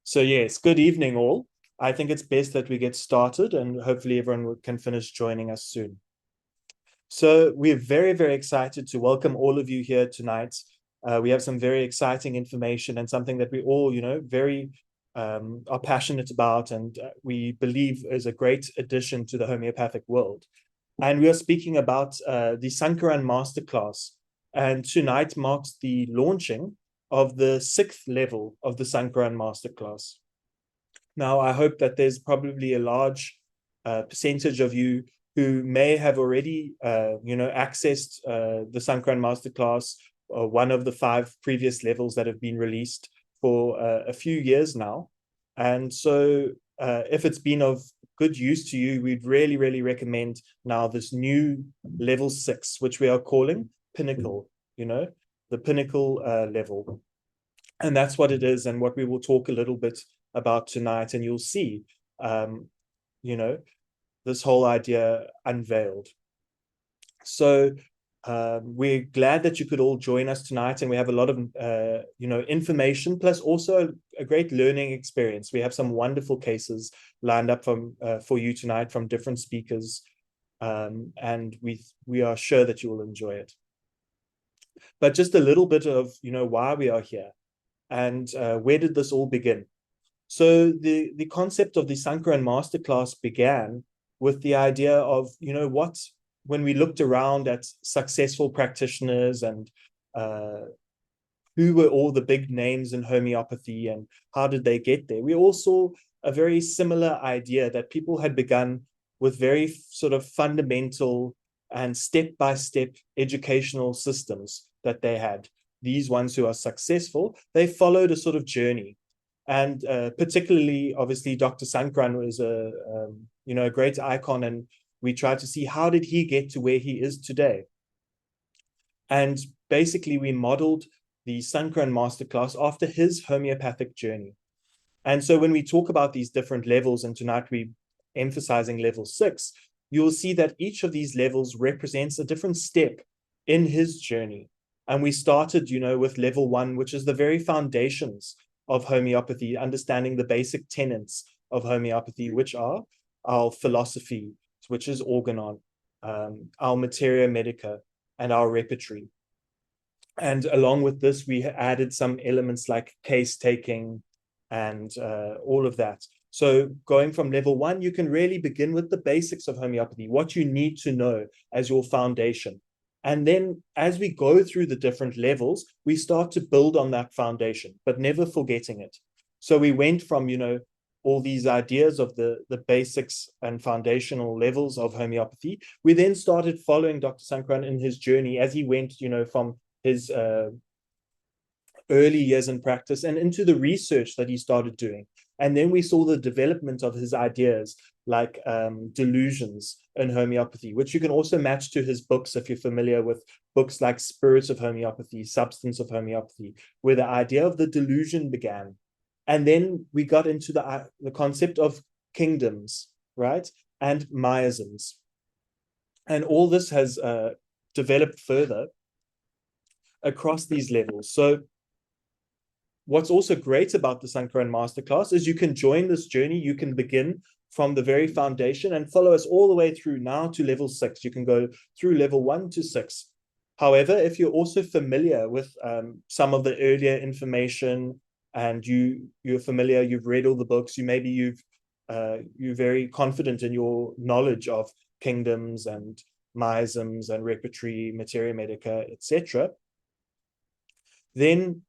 So yes, good evening all. I think it's best that we get started and hopefully everyone can finish joining us soon. So we're very, very excited to welcome all of you here tonight. We have some very exciting information and something that we all, very are passionate about and we believe is a great addition to the homeopathic world. And we are speaking about the Sankaran Masterclass. And tonight marks the launching of the 6th level of the Sankaran Masterclass. Now, I hope that there's probably a large percentage of you who may have already, accessed the Sankaran Masterclass, one of the 5 previous levels that have been released for a few years now. And so if it's been of good use to you, we'd really, really recommend now this new level 6, which we are calling Pinnacle, the Pinnacle level. And that's what it is and what we will talk a little bit about tonight. And you'll see, this whole idea unveiled. So we're glad that you could all join us tonight, and we have a lot of information, plus also a great learning experience. We have some wonderful cases lined up for you tonight from different speakers, and we are sure that you will enjoy it. But just a little bit of why we are here and where did this all begin. So the concept of the Sankaran Masterclass began with the idea of when we looked around at successful practitioners and who were all the big names in homeopathy and how did they get there, we all saw a very similar idea that people had begun with very sort of fundamental and step-by-step educational systems that they had. These ones who are successful, they followed a sort of journey. And particularly, obviously, Dr. Sankaran was a great icon, and we tried to see how did he get to where he is today. And basically, we modeled the Sankaran Masterclass after his homeopathic journey. And so when we talk about these different levels, and tonight we're emphasizing level 6, you'll see that each of these levels represents a different step in his journey. And we started, with level 1, which is the very foundations of homeopathy, understanding the basic tenets of homeopathy, which are our philosophy, which is organon, our materia medica, and our repertory. And along with this, we added some elements like case taking and all of that. So going from level 1, you can really begin with the basics of homeopathy, what you need to know as your foundation. And then as we go through the different levels, we start to build on that foundation, but never forgetting it. So we went from, all these ideas of the basics and foundational levels of homeopathy. We then started following Dr. Sankaran in his journey as he went, from his early years in practice and into the research that he started doing. And then we saw the development of his ideas like delusions in homeopathy, which you can also match to his books if you're familiar with books like Spirit of Homeopathy, Substance of Homeopathy, where the idea of the delusion began. And then we got into the concept of kingdoms, right? And miasms. And all this has developed further across these levels. So what's also great about the Sankaran Masterclass is you can join this journey. You can begin from the very foundation and follow us all the way through now to level 6. You can go through level 1 to 6. However, if you're also familiar with some of the earlier information and you're familiar, you've read all the books, you're very confident in your knowledge of kingdoms and miasms and repertory, materia medica, etc., then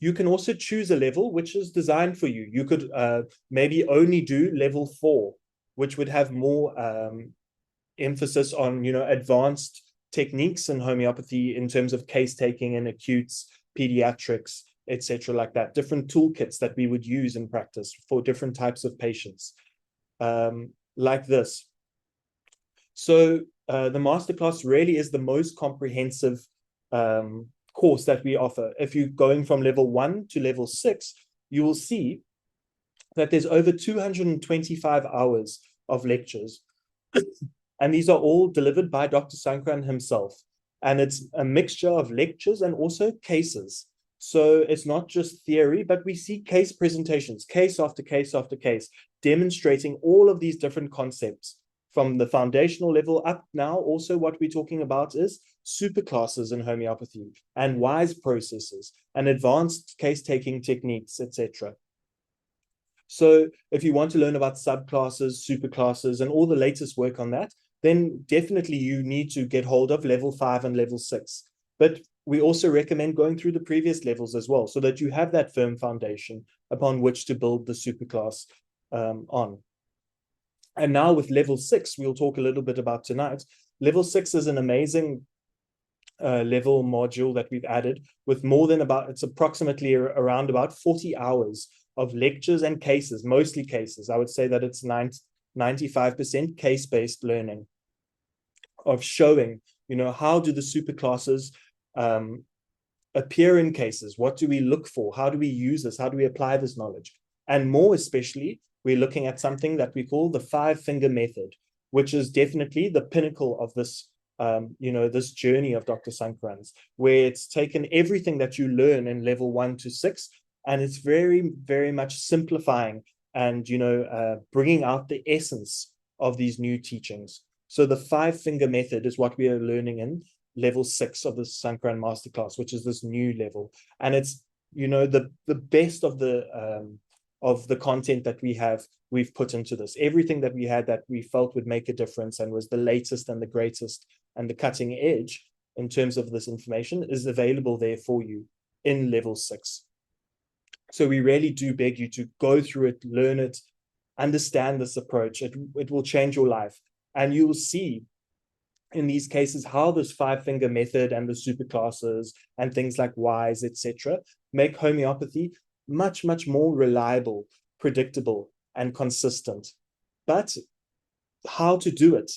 you can also choose a level which is designed for you. You could maybe only do level 4, which would have more emphasis on, advanced techniques in homeopathy in terms of case taking and acutes, pediatrics, etc., like that. Different toolkits that we would use in practice for different types of patients, like this. So the masterclass really is the most comprehensive course that we offer. If you're going from level 1 to level 6, you will see that there's over 225 hours of lectures. And these are all delivered by Dr. Sankaran himself. And it's a mixture of lectures and also cases. So it's not just theory, but we see case presentations, case after case after case, demonstrating all of these different concepts from the foundational level up. Now, also what we're talking about is superclasses in homeopathy and wise processes and advanced case-taking techniques, etc. So if you want to learn about subclasses, superclasses, and all the latest work on that, then definitely you need to get hold of level 5 and level 6. But we also recommend going through the previous levels as well, so that you have that firm foundation upon which to build the superclass on. And now with level 6, we'll talk a little bit about tonight. Level 6 is an amazing level module that we've added with more than it's approximately around about 40 hours of lectures and cases, mostly cases. I would say that it's 95% case-based learning of showing, how do the superclasses appear in cases? What do we look for? How do we use this? How do we apply this knowledge? And more especially, we're looking at something that we call the 5-finger method, which is definitely the pinnacle of this this journey of Dr. Sankaran's, where it's taken everything that you learn in level 1 to 6, and it's very, very much simplifying and, bringing out the essence of these new teachings. So the 5-finger method is what we are learning in level 6 of the Sankaran Masterclass, which is this new level. And it's, the best of the content that we've put into this. Everything that we had that we felt would make a difference and was the latest and the greatest and the cutting edge in terms of this information is available there for you in level 6. So we really do beg you to go through it, learn it, understand this approach. It will change your life. And you will see in these cases how this 5-finger method and the superclasses and things like wise, etc., make homeopathy much, much more reliable, predictable, and consistent. But how to do it?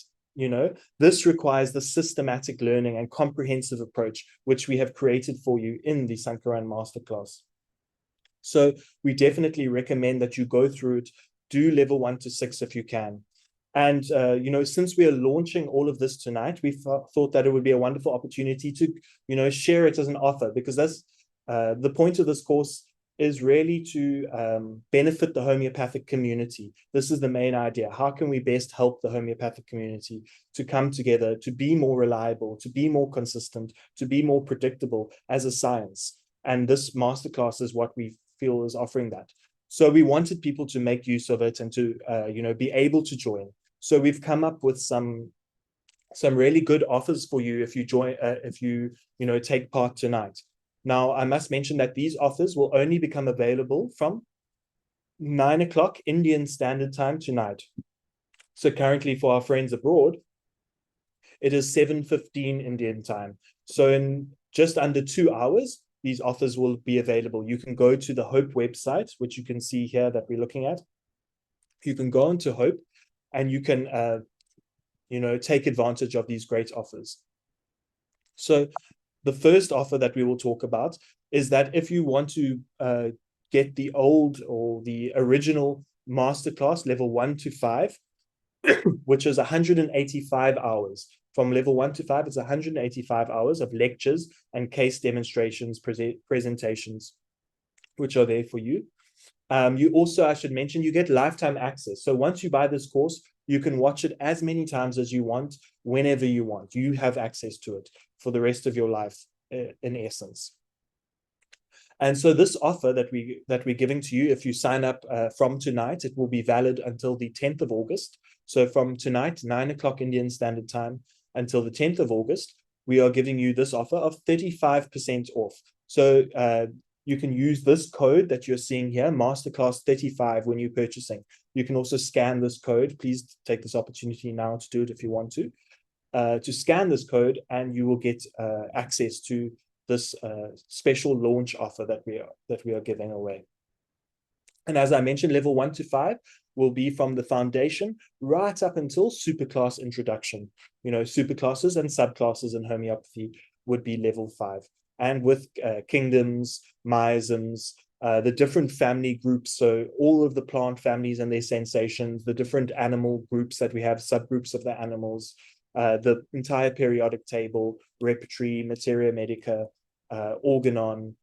This requires the systematic learning and comprehensive approach, which we have created for you in the Sankaran Masterclass. So we definitely recommend that you go through it, do level 1 to 6 if you can. And, since we are launching all of this tonight, we thought that it would be a wonderful opportunity to, share it as an offer, because that's the point of this course is really to benefit the homeopathic community. This is the main idea. How can we best help the homeopathic community to come together, to be more reliable, to be more consistent, to be more predictable as a science? And this masterclass is what we feel is offering that. So we wanted people to make use of it and to, be able to join. So we've come up with some really good offers for you if you join, if you take part tonight. Now, I must mention that these offers will only become available from 9 o'clock Indian Standard Time tonight. So currently for our friends abroad, it is 7:15 Indian time. So in just under 2 hours, these offers will be available. You can go to the Hope website, which you can see here that we're looking at. You can go into Hope and you can, take advantage of these great offers. So the first offer that we will talk about is that if you want to get the old or the original masterclass level 1 to 5, which is 185 hours. From level 1 to 5, it's 185 hours of lectures and case demonstrations, presentations, which are there for you. You also, I should mention, you get lifetime access. So once you buy this course, you can watch it as many times as you want, whenever you want. You have access to it for the rest of your life, in essence. And so this offer that we're giving to you, if you sign up from tonight, it will be valid until the 10th of August. So from tonight, 9 o'clock Indian Standard Time, until the 10th of August, we are giving you this offer of 35% off. So you can use this code that you're seeing here, Masterclass 35, when you're purchasing. You can also scan this code. Please take this opportunity now to do it if you want to scan this code, and you will get access to this special launch offer that we are giving away. And as I mentioned, level 1 to 5 will be from the foundation right up until superclass introduction. Superclasses and subclasses in homeopathy would be level 5. And with kingdoms, miasms, the different family groups, so all of the plant families and their sensations, the different animal groups that we have, subgroups of the animals, the entire periodic table, repertory, materia medica, organon,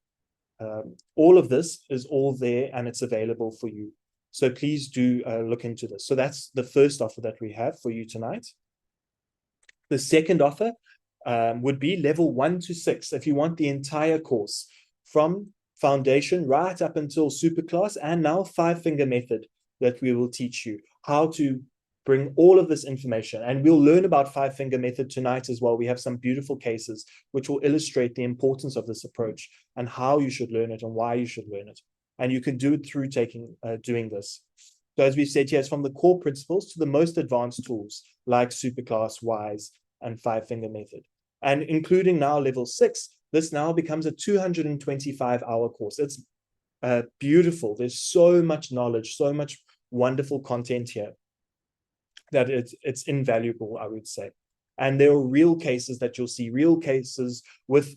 All of this is all there and it's available for you. So please do look into this. So that's the first offer that we have for you tonight. The second offer would be level 1 to 6. If you want the entire course from foundation right up until superclass and now 5-finger method that we will teach you how to bring all of this information. And we'll learn about 5-finger method tonight as well. We have some beautiful cases which will illustrate the importance of this approach and how you should learn it and why you should learn it. And you can do it through doing this. So as we've said here, it's from the core principles to the most advanced tools like Superclass, WISE, and 5-finger method. And including now level 6, this now becomes a 225-hour course. It's beautiful. There's so much knowledge, so much wonderful content here that it's invaluable, I would say. And there are real cases that you'll see, real cases with,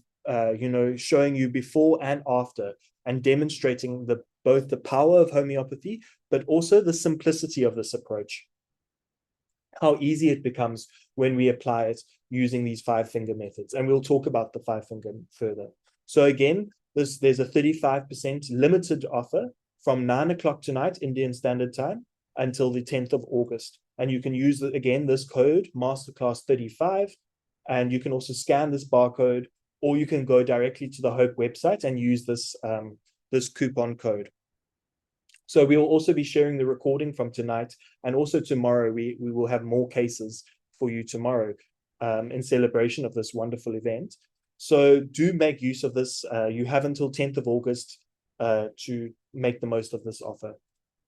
showing you before and after and demonstrating both the power of homeopathy, but also the simplicity of this approach. How easy it becomes when we apply it using these 5-finger methods. And we'll talk about the 5-finger further. So again, there's a 35% limited offer from 9 o'clock tonight, Indian Standard Time, until the 10th of August. And you can use, again, this code, Masterclass 35, and you can also scan this barcode, or you can go directly to the Hope website and use this, this coupon code. So we will also be sharing the recording from tonight, and also tomorrow we will have more cases for you tomorrow in celebration of this wonderful event. So do make use of this. You have until 10th of August to make the most of this offer.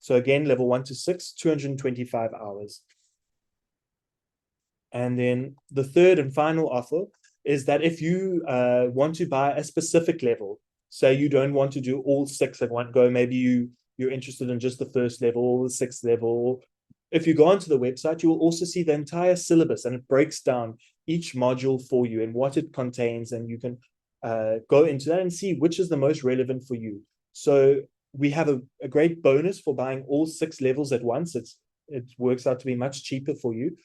So again, level 1 to 6, 225 hours. And then the third and final offer is that if you want to buy a specific level, say you don't want to do all 6 at one go, maybe you're interested in just the first level or the 6th level. If you go onto the website, you will also see the entire syllabus, and it breaks down each module for you and what it contains, and you can go into that and see which is the most relevant for you. So we have a great bonus for buying all 6 levels at once. It works out to be much cheaper for you.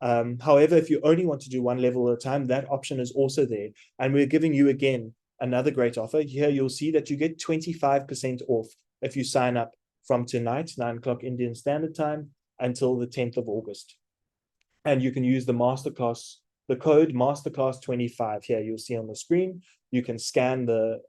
However, if you only want to do 1 level at a time, that option is also there. And we're giving you, again, another great offer. Here you'll see that you get 25% off if you sign up from tonight, 9 o'clock Indian Standard Time, until the 10th of August. And you can use the Masterclass, the code Masterclass25 here you'll see on the screen. You can scan the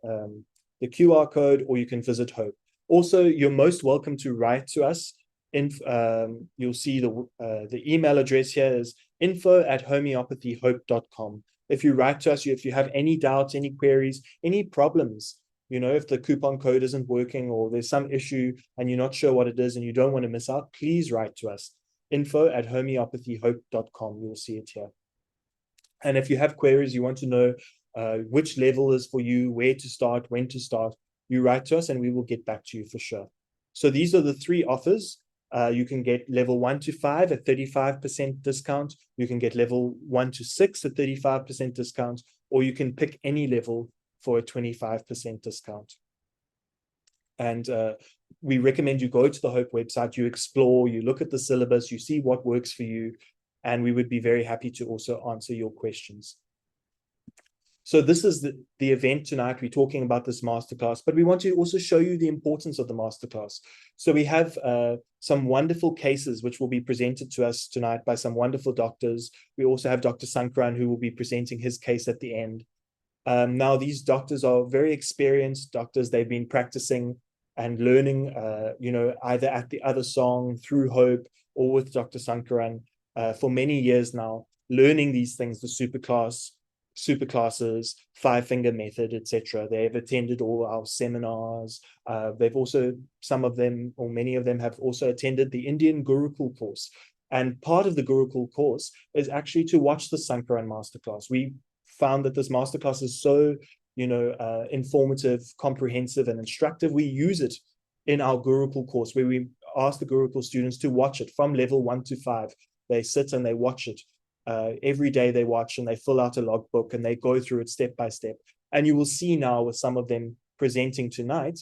QR code, or you can visit Hope. Also, you're most welcome to write to us. You'll see the email address here is info@homeopathyhope.com. If you write to us, if you have any doubts, any queries, any problems, if the coupon code isn't working or there's some issue and you're not sure what it is and you don't want to miss out, please write to us. info@homeopathyhope.com. You'll see it here. And if you have queries, you want to know which level is for you, where to start, when to start, you write to us and we will get back to you for sure. So these are the 3 offers. You can get level 1 to 5 at 35% discount. You can get level 1 to 6 at 35% discount, or you can pick any level for a 25% discount. And we recommend you go to the Hope website, you explore, you look at the syllabus, you see what works for you, and we would be very happy to also answer your questions. So this is the event tonight. We're talking about this masterclass, but we want to also show you the importance of the masterclass. So we have some wonderful cases which will be presented to us tonight by some wonderful doctors. We also have Dr. Sankaran, who will be presenting his case at the end. Now, these doctors are very experienced doctors. They've been practicing and learning, either at the other song, through Hope, or with Dr. Sankaran for many years now, learning these things, the superclasses, 5-finger method, etc. They've attended all our seminars. They've also, some of them, or many of them, have also attended the Indian Gurukul course. And part of the Gurukul course is actually to watch the Sankaran masterclass. We found that this masterclass is so, informative, comprehensive, and instructive. We use it in our Gurukul course, where we ask the Gurukul students to watch it from level 1 to 5. They sit and they watch it. Every day they watch and they fill out a logbook and they go through it step by step. And you will see now with some of them presenting tonight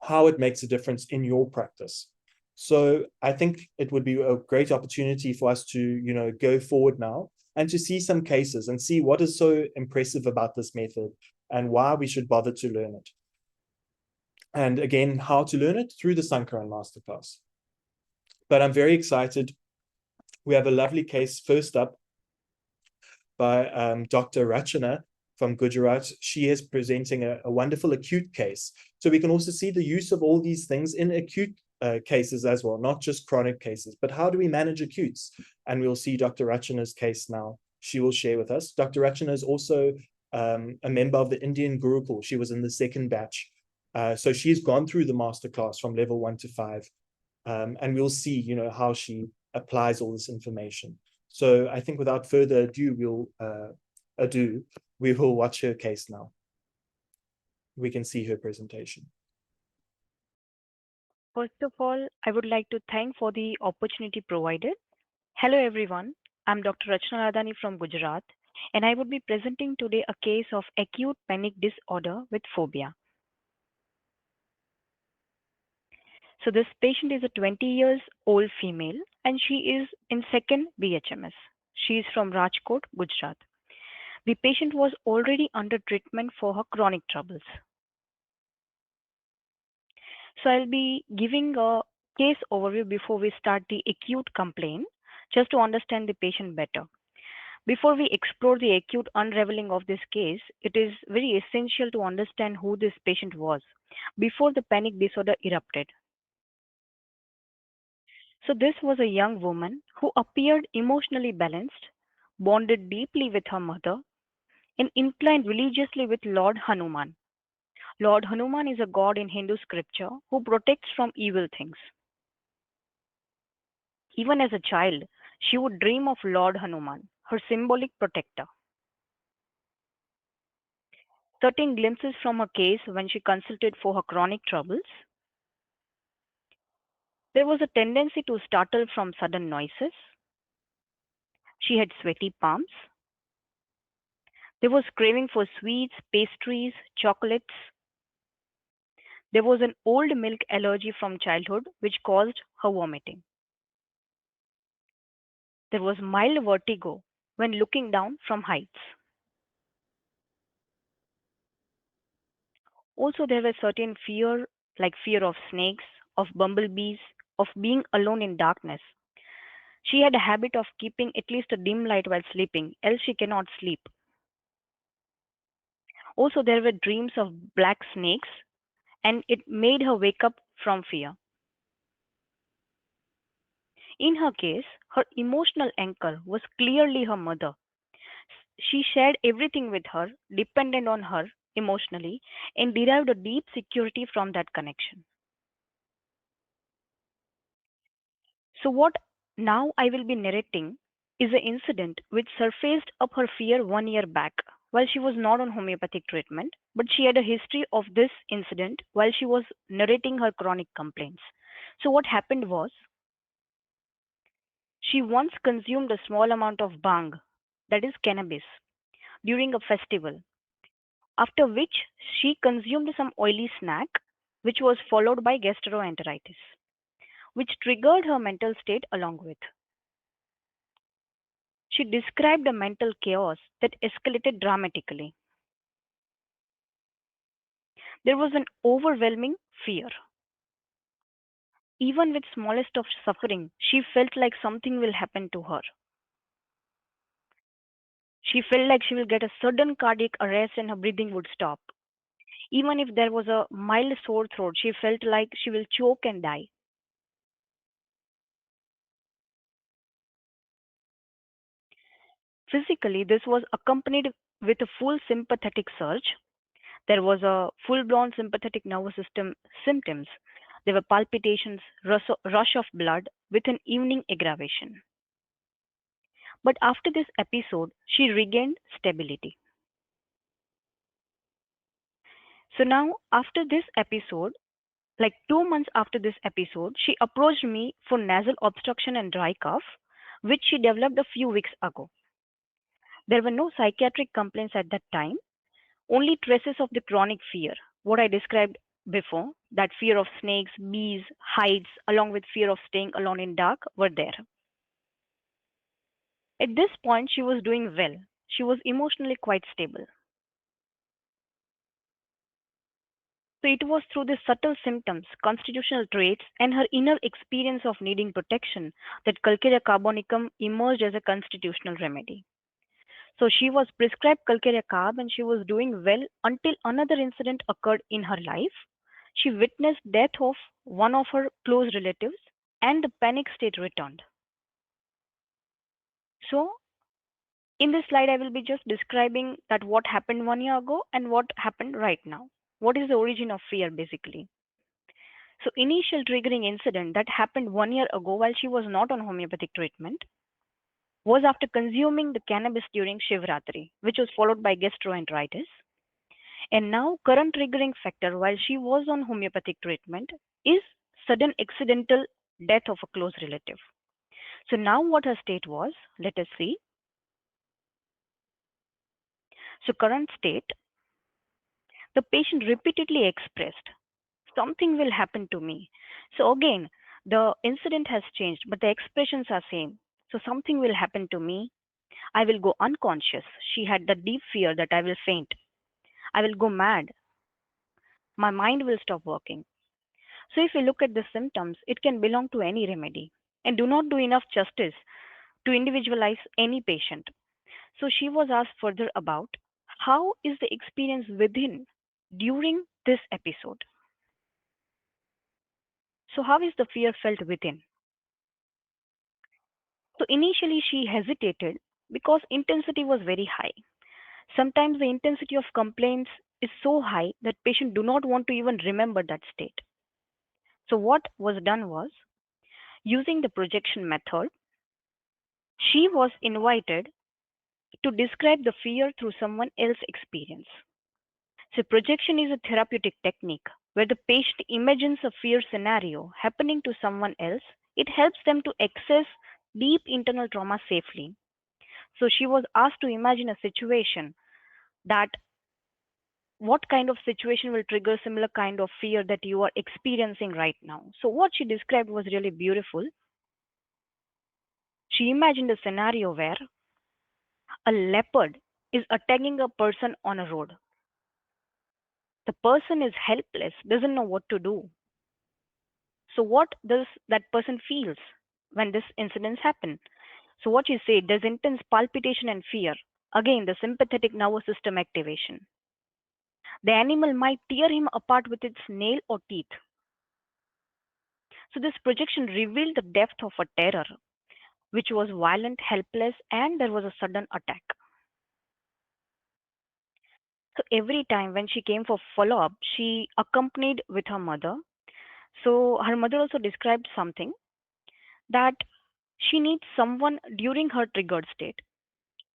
how it makes a difference in your practice. So I think it would be a great opportunity for us to, go forward now and to see some cases and see what is so impressive about this method and why we should bother to learn it. And again, how to learn it through the Sankaran Masterclass. But I'm very excited. We have a lovely case first up by Dr. Rachana from Gujarat. She is presenting a wonderful acute case. So we can also see the use of all these things in acute cases as well, not just chronic cases. But how do we manage acutes? And we'll see Dr. Rachana's case now. She will share with us. Dr. Rachana is also a member of the Indian Gurukul. She was in the second batch. So she's gone through the masterclass from level 1 to 5. And we'll see, how she applies all this information. So I think without further ado, we will watch her case now. We can see her presentation. First of all, I would like to thank for the opportunity provided. Hello everyone, I'm Dr. Rachana from Gujarat, and I would be presenting today a case of acute panic disorder with phobia. So this patient is a 20 years old female and she is in second BHMS. She is from Rajkot, Gujarat. The patient was already under treatment for her chronic troubles. So I'll be giving a case overview before we start the acute complaint, just to understand the patient better. Before we explore the acute unraveling of this case, it is very essential to understand who this patient was before the panic disorder erupted. So this was a young woman who appeared emotionally balanced, bonded deeply with her mother, and inclined religiously with Lord Hanuman. Lord Hanuman is a god in Hindu scripture who protects from evil things. Even as a child, she would dream of Lord Hanuman, her symbolic protector. Certain glimpses from her case when she consulted for her chronic troubles. There was a tendency to startle from sudden noises. She had sweaty palms. There was craving for sweets, pastries, chocolates. There was an old milk allergy from childhood which caused her vomiting. There was mild vertigo when looking down from heights. Also, there was certain fear, like fear of snakes, of bumblebees, of being alone in darkness. She had a habit of keeping at least a dim light while sleeping, else she cannot sleep. Also, there were dreams of black snakes, and it made her wake up from fear. In her case, her emotional anchor was clearly her mother. She shared everything with her, depended on her emotionally, and derived a deep security from that connection. So, what now I will be narrating is an incident which surfaced up her fear 1 year back while she was not on homeopathic treatment, but she had a history of this incident while she was narrating her chronic complaints. So, what happened was she once consumed a small amount of bhang, that is cannabis, during a festival, after which she consumed some oily snack, which was followed by gastroenteritis, which triggered her mental state along with. She described a mental chaos that escalated dramatically. There was an overwhelming fear. Even with smallest of suffering, she felt like something will happen to her. She felt like she will get a sudden cardiac arrest and her breathing would stop. Even if there was a mild sore throat, she felt like she will choke and die. Physically, this was accompanied with a full sympathetic surge. There was a full-blown sympathetic nervous system symptoms. There were palpitations, rush of blood with an evening aggravation. But after this episode, she regained stability. So now, after this episode, like 2 months after this episode, she approached me for nasal obstruction and dry cough, which she developed a few weeks ago. There were no psychiatric complaints at that time, only traces of the chronic fear, what I described before, that fear of snakes, bees, heights, along with fear of staying alone in dark, were there. At this point, she was doing well. She was emotionally quite stable. So it was through the subtle symptoms, constitutional traits, and her inner experience of needing protection that 𝗾𝗂𝗃𝗃𝗃 emerged as a constitutional remedy. So she was prescribed 𝗾𝗃𝗃 and she was doing well until another incident occurred in her life. She witnessed death of one of her close relatives and the panic state returned. So in this slide, I will be just describing that what happened 1 year ago and what happened right now. What is the origin of fear basically? So initial triggering incident that happened 1 year ago while she was not on homeopathic treatment was after consuming the cannabis during Shivratri, which was followed by gastroenteritis. And now current triggering factor while she was on homeopathic treatment is sudden accidental death of a close relative. So now what her state was, let us see. So current state, the patient repeatedly expressed, something will happen to me. So again, the incident has changed, but the expressions are same. So something will happen to me. I will go unconscious. She had the deep fear that I will faint. I will go mad. My mind will stop working. So if we look at the symptoms, it can belong to any remedy and do not do enough justice to individualize any patient. So she was asked further about how is the experience within during this episode. So how is the fear felt within? So initially she hesitated because intensity was very high. Sometimes the intensity of complaints is so high that patients do not want to even remember that state. So what was done was, using the projection method, she was invited to describe the fear through someone else's experience. So projection is a therapeutic technique where the patient imagines a fear scenario happening to someone else. It helps them to access deep internal trauma safely. So she was asked to imagine a situation that what kind of situation will trigger similar kind of fear that you are experiencing right now. So what she described was really beautiful. She imagined a scenario where a leopard is attacking a person on a road. The person is helpless, doesn't know what to do. So what does that person feels when this incidents happen? So what you say, there's intense palpitation and fear. Again, the sympathetic nervous system activation. The animal might tear him apart with its nail or teeth. So this projection revealed the depth of a terror, which was violent, helpless, and there was a sudden attack. So every time when she came for follow-up, she accompanied with her mother. So her mother also described something that she needs someone during her triggered state.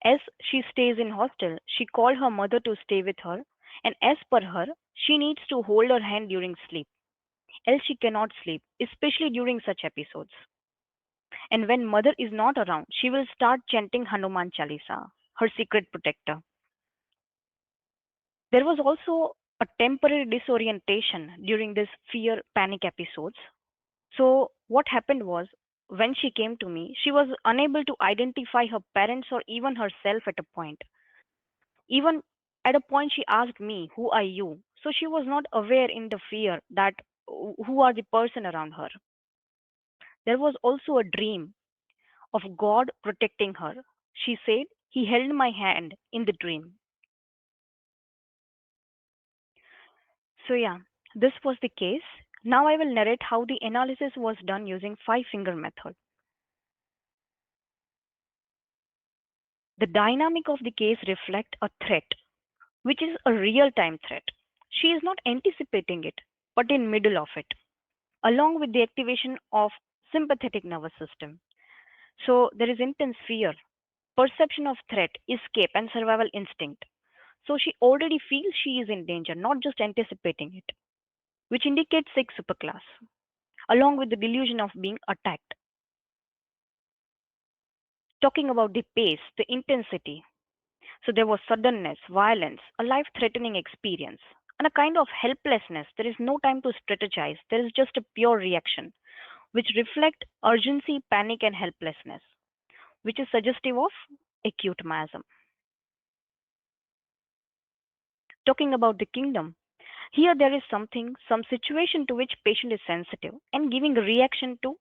As she stays in hostel, she called her mother to stay with her, and as per her, she needs to hold her hand during sleep, else she cannot sleep, especially during such episodes. And when mother is not around, she will start chanting Hanuman Chalisa, her secret protector. There was also a temporary disorientation during these fear panic episodes. So, what happened was, when she came to me, she was unable to identify her parents or even herself at a point. Even at a point, she asked me, "Who are you?" So, she was not aware in the fear that who are the person around her. There was also a dream of God protecting her. She said, "He held my hand in the dream." So, yeah, this was the case. Now I will narrate how the analysis was done using five finger method. The dynamic of the case reflect a threat, which is a real-time threat. She is not anticipating it, but in middle of it, along with the activation of sympathetic nervous system. So there is intense fear, perception of threat, escape, and survival instinct. So she already feels she is in danger, not just anticipating it, which indicates sick superclass, along with the delusion of being attacked. Talking about the pace, the intensity. So there was suddenness, violence, a life threatening experience, and a kind of helplessness. There is no time to strategize, there is just a pure reaction, which reflect urgency, panic, and helplessness, which is suggestive of acute miasm. Talking about the kingdom, Here there is something, some situation to which patient is sensitive and giving a reaction to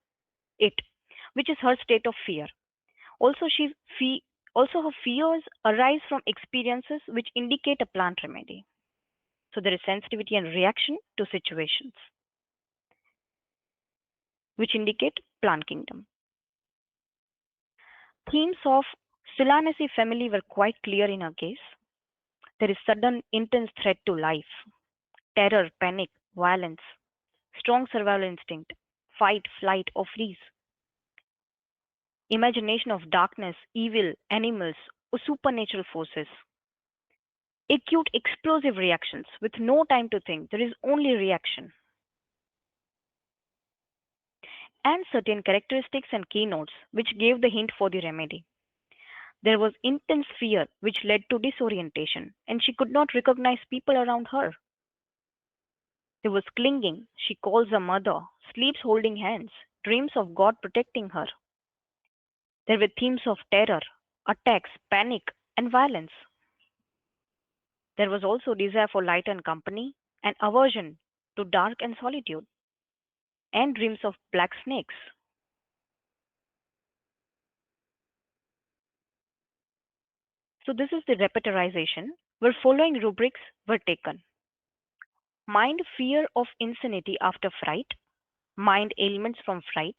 it, which is her state of fear. Also, also her fears arise from experiences which indicate a plant remedy. So there is sensitivity and reaction to situations which indicate plant kingdom. Themes of Solanaceae family were quite clear in her case. There is sudden intense threat to life, terror, panic, violence, strong survival instinct, fight, flight, or freeze, imagination of darkness, evil, animals, or supernatural forces, acute explosive reactions with no time to think, there is only reaction, and certain characteristics and keynotes which gave the hint for the remedy. There was intense fear which led to disorientation, and she could not recognize people around her. There was clinging, she calls her mother, sleeps holding hands, dreams of God protecting her. There were themes of terror, attacks, panic, and violence. There was also desire for light and company, and aversion to dark and solitude, and dreams of black snakes. So this is the repertorization where following rubrics were taken. Mind fear of insanity after fright, mind ailments from fright,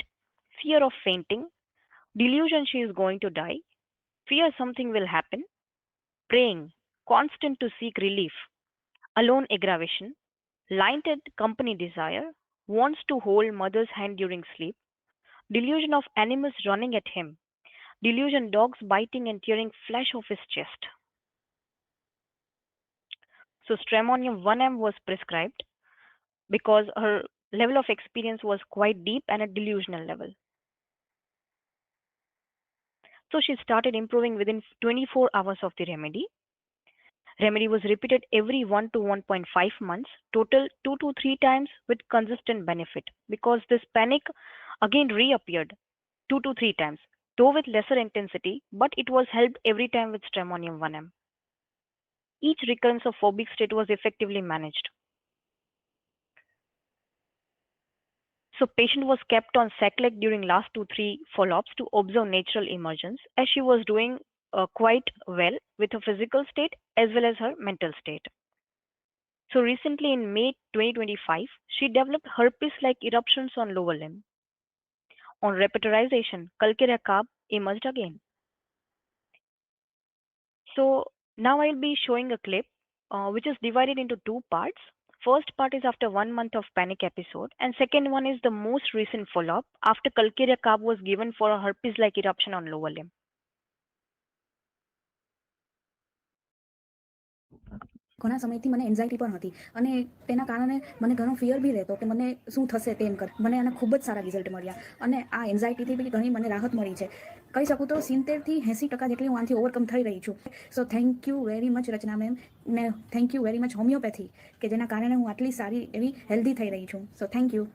fear of fainting, delusion she is going to die, fear something will happen, praying, constant to seek relief, alone aggravation, lighted company desire, wants to hold mother's hand during sleep, delusion of animals running at him, delusion dogs biting and tearing flesh off his chest. So stramonium 1M was prescribed because her level of experience was quite deep and at delusional level. So she started improving within 24 hours of the remedy. Remedy was repeated every 1 to 1.5 months, total 2 to 3 times with consistent benefit because this panic again reappeared 2 to 3 times, though with lesser intensity, but it was helped every time with stramonium 1M. Each recurrence of phobic state was effectively managed. So patient was kept on Saclec during last 2-3 follow-ups to observe natural emergence as she was doing quite well with her physical state as well as her mental state. So recently in May 2025, she developed herpes-like eruptions on lower limb. On repertorization, 𝗾𝗂𝗃𝗏𝗏 emerged again. So now I'll be showing a clip which is divided into 2 parts. First part is after 1 month of panic episode, and second one is the most recent follow-up after 𝗾𝗃𝗃𝗏𝗏 was given for a herpes-like eruption on lower limb. ઘણા સમયથી મને anxiety પણ હતી અને તેના કારણે મને ઘણો ફિયર બી રહેતો કે મને શું થશે તેમ કર મને આના ખૂબ જ સારા રિઝલ્ટ મળ્યા અને આ એન્ઝાયટીથી બી ઘણી મને રાહત મળી છે કહી શકું તો 70થી 80% જેટલી હું આનાથી ઓવરકમ થઈ રહી છું so thank you very much Rachna ma'am ને thank you very much homeopathy કે જેના કારણે હું આટલી સારી એવી હેલ્ધી થઈ રહી છું સો થેન્ક યુ.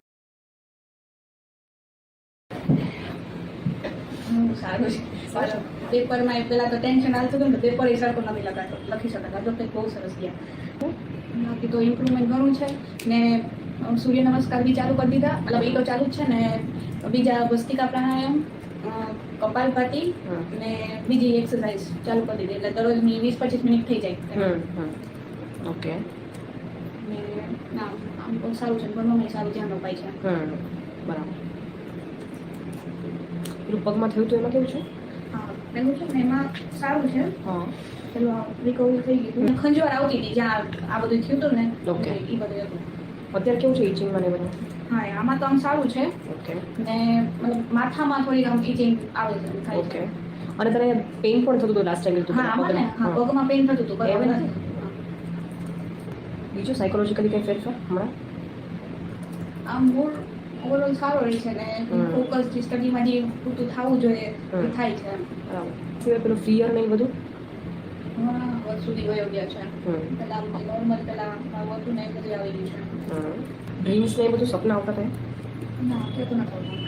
સારું છે સારું પેપરમાં પહેલાં તો ટેન્શન આવતું હતું ને પેપર એ સરખું નથી લખી શકાતા તો કંઈક બહુ સરસ ગયા બાકી તો ઇમ્પ્રુવમેન્ટ ઘણું છે ને સૂર્ય નમસ્કાર બી ચાલુ કરી દીધા મતલબ એ તો ચાલુ જ છે ને બીજા ભસ્તિકા પ્રાણાયામ કપાલભાતિ ને બીજી એક્સરસાઇઝ ચાલુ કરી દીધી એટલે દરરોજની 20-25 મિનિટ થઈ જાય. ઓકે ને ના આમ બહુ સારું છે ભણવામાં સારું ધ્યાન અપાય છે. બરાબર. પેલું પગમાં થયું તો એમાં કેવું છે? હા પેલું છે ને એમાં સારું છે. હા પેલું રિકવરી થઈ ગયું ખંજવાળ આવતી હતી જ્યાં આ બધું થયું હતું ને ઓકે એ બધું હતું. અત્યારે કેવું છે ઇચિંગમાં ને બધું? હા આમાં તો આમ સારું છે ઓકે ને મતલબ માથામાં થોડી આમ ઇચિંગ આવે છે થાય ઓકે છે. અને તને પેઇન પણ થતું હતું લાસ્ટ ટાઈમ હતું હા આમાં ને હા પગમાં પેઇન થતું હતું હવે બરાબર નથી? બીજું સાયકોલોજીકલી કંઈ ફેરફાર હમણાં? આમ મૂળ ઓવરઓલ સારો રહે છે ને ફોકસ જે સ્ટડીમાં જે પૂરતું થવું જોઈએ એ થાય છે એમ. બરાબર. સિવાય પેલું ફિયર ને એ બધું? ઘણા વર્ષ સુધી વયો ગયા છે પેલા નોર્મલ પેલા હતું ને એ બધું આવી ગયું છે. ડ્રીમ્સ ને એ બધું સપના આવતા થાય? ના એ તો નથી આવતું.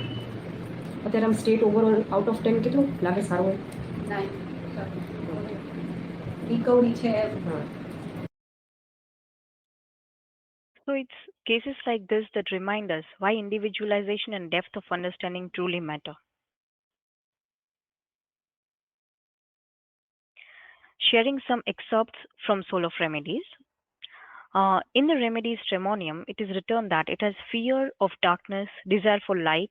અત્યારે આમ સ્ટેટ ઓવરઓલ આઉટ ઓફ 10 કેટલું લાગે સારું હોય? ના રિકવરી છે. it's cases like this that remind us why individualization and depth of understanding truly matter. Sharing some excerpts from Soul of Remedies. In the Remedies Tremonium, it is written that it has fear of darkness, desire for light.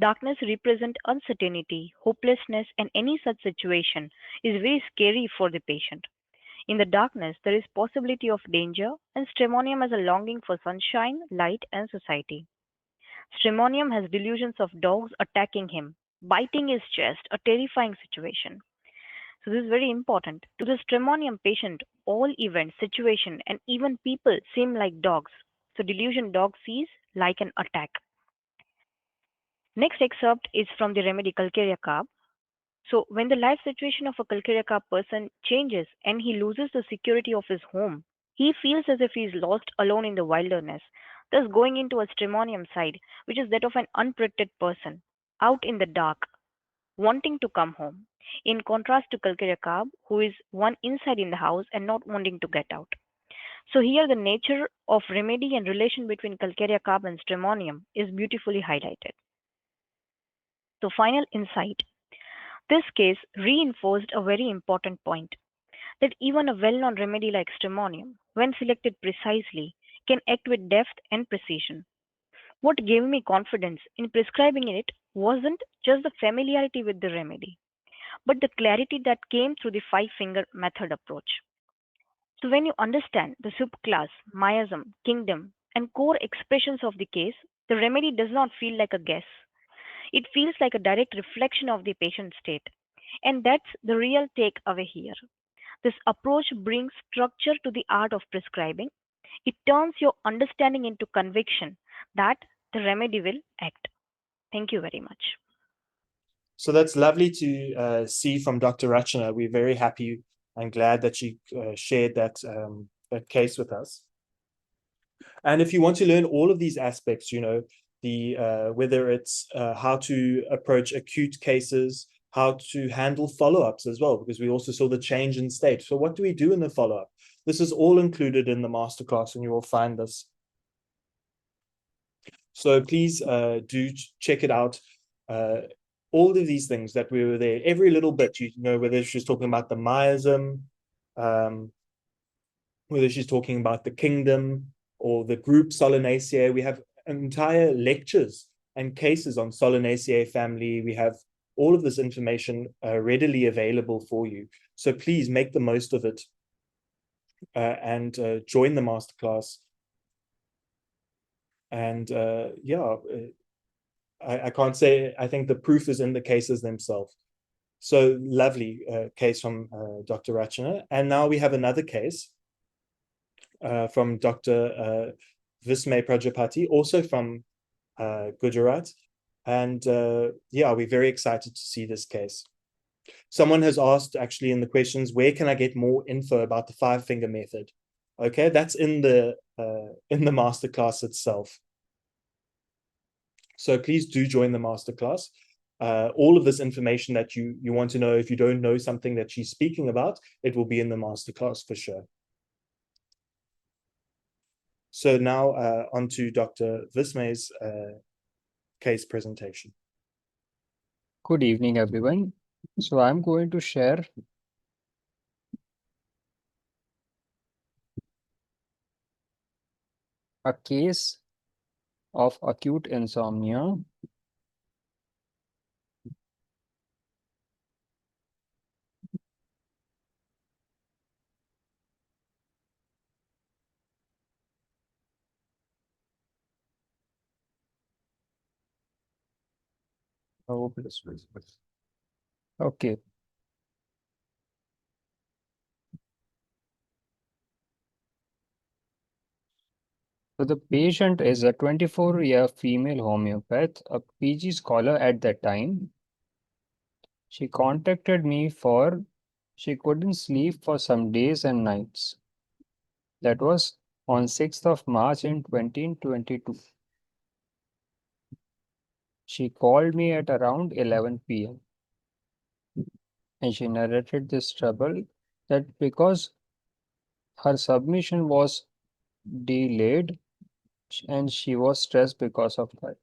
Darkness represents uncertainty, hopelessness, and any such situation is very scary for the patient. In the darkness, there is possibility of danger, and Stremonium has a longing for sunshine, light, and society. Stremonium has delusions of dogs attacking him, biting his chest, a terrifying situation. So this is very important. To the Stremonium patient, all events, situation, and even people seem like dogs. So delusion dog sees like an attack. Next excerpt is from the remedy 𝗾𝗂𝗃𝗃𝗃. So when the life situation of a 𝗾𝗃𝗃𝗃 person changes and he loses the security of his home, he feels as if he is lost alone in the wilderness, thus going into a Stremonium side, which is that of an unprotected person, out in the dark, wanting to come home. In contrast to 𝗾𝗃𝗃𝗃, who is one inside in the house and not wanting to get out. So here the nature of remedy and relation between 𝗾𝗃𝗃𝗃 and Stremonium is beautifully highlighted. So final insight. This case reinforced a very important point that even a well-known remedy like Stremonium, when selected precisely, can act with depth and precision. What gave me confidence in prescribing it wasn't just the familiarity with the remedy, but the clarity that came through the five-finger method approach. So when you understand the subclass, miasm, kingdom, and core expressions of the case, the remedy does not feel like a guess. It feels like a direct reflection of the patient's state. And that's the real takeaway here. This approach brings structure to the art of prescribing. It turns your understanding into conviction that the remedy will act. Thank you very much. So that's lovely to see from Dr. Rachana. We're very happy and glad that she shared that case with us. And if you want to learn all of these aspects, whether it's how to approach acute cases, how to handle follow-ups as well, because we also saw the change in state. So what do we do in the follow-up? This is all included in the masterclass, and you will find this. So please do check it out. All of these things that we were there, every little bit, whether she's talking about the miasm, whether she's talking about the kingdom or the group Solanaceae. We have entire lectures and cases on Solanaceae family. We have all of this information readily available for you. So please make the most of it and join the masterclass. And I can't say, I think the proof is in the cases themselves. So lovely case from Dr. Rachana. And now we have another case from Dr. Vismay Prajapati, also from Gujarat. And we're very excited to see this case. Someone has asked actually in the questions, where can I get more info about the five-finger method? Okay, that's in the masterclass itself. So please do join the masterclass. All of this information that you want to know, if you don't know something that she's speaking about, it will be in the masterclass for sure. So now on to Dr. Vismay's case presentation. Good evening, everyone. So I'm going to share a case of acute insomnia. I hope it is visible. Okay. So the patient is a 24-year female homeopath, a PG scholar at that time. She contacted me for she couldn't sleep for some days and nights. That was on 6th of March in 2022. She called me at around 11 p.m. and she narrated this trouble that because her submission was delayed, and she was stressed because of that.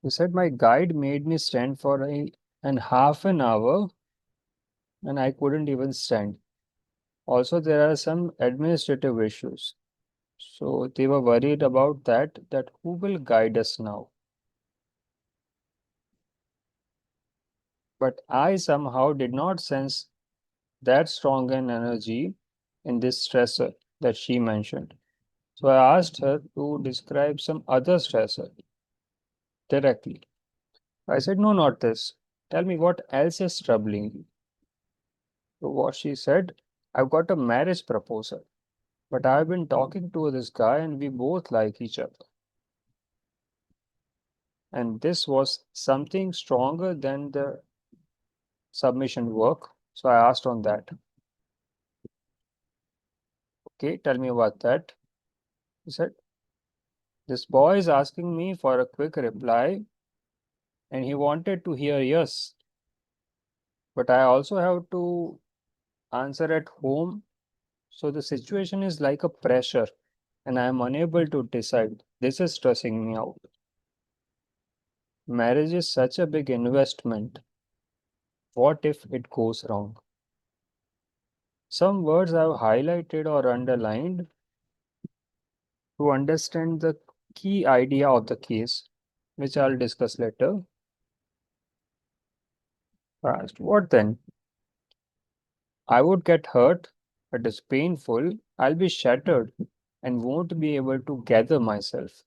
He said, my guide made me stand for half an hour and I couldn't even stand. Also, there are some administrative issues. So they were worried about that who will guide us now. But I somehow did not sense that strong an energy in this stressor that she mentioned. So I asked her to describe some other stressor directly. I said, no, not this. Tell me what else is troubling you. So what she said, I've got a marriage proposal, but I've been talking to this guy and we both like each other. And this was something stronger than the submission work. So I asked on that. Okay, tell me about that. He said, this boy is asking me for a quick reply and he wanted to hear yes. But I also have to answer at home. So the situation is like a pressure and I am unable to decide. This is stressing me out. Marriage is such a big investment. What if it goes wrong? Some words I've highlighted or underlined to understand the key idea of the case, which I'll discuss later. First, what then? I would get hurt, it is painful, I'll be shattered and won't be able to gather myself.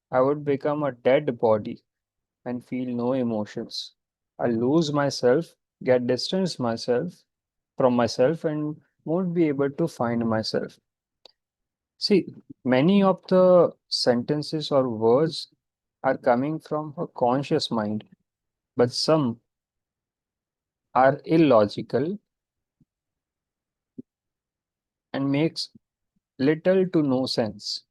I would become a dead body and feel no emotions. I'll lose myself, get distance myself from myself and won't be able to find myself. See, many of the sentences or words are coming from her conscious mind, but some are illogical and makes little to no sense,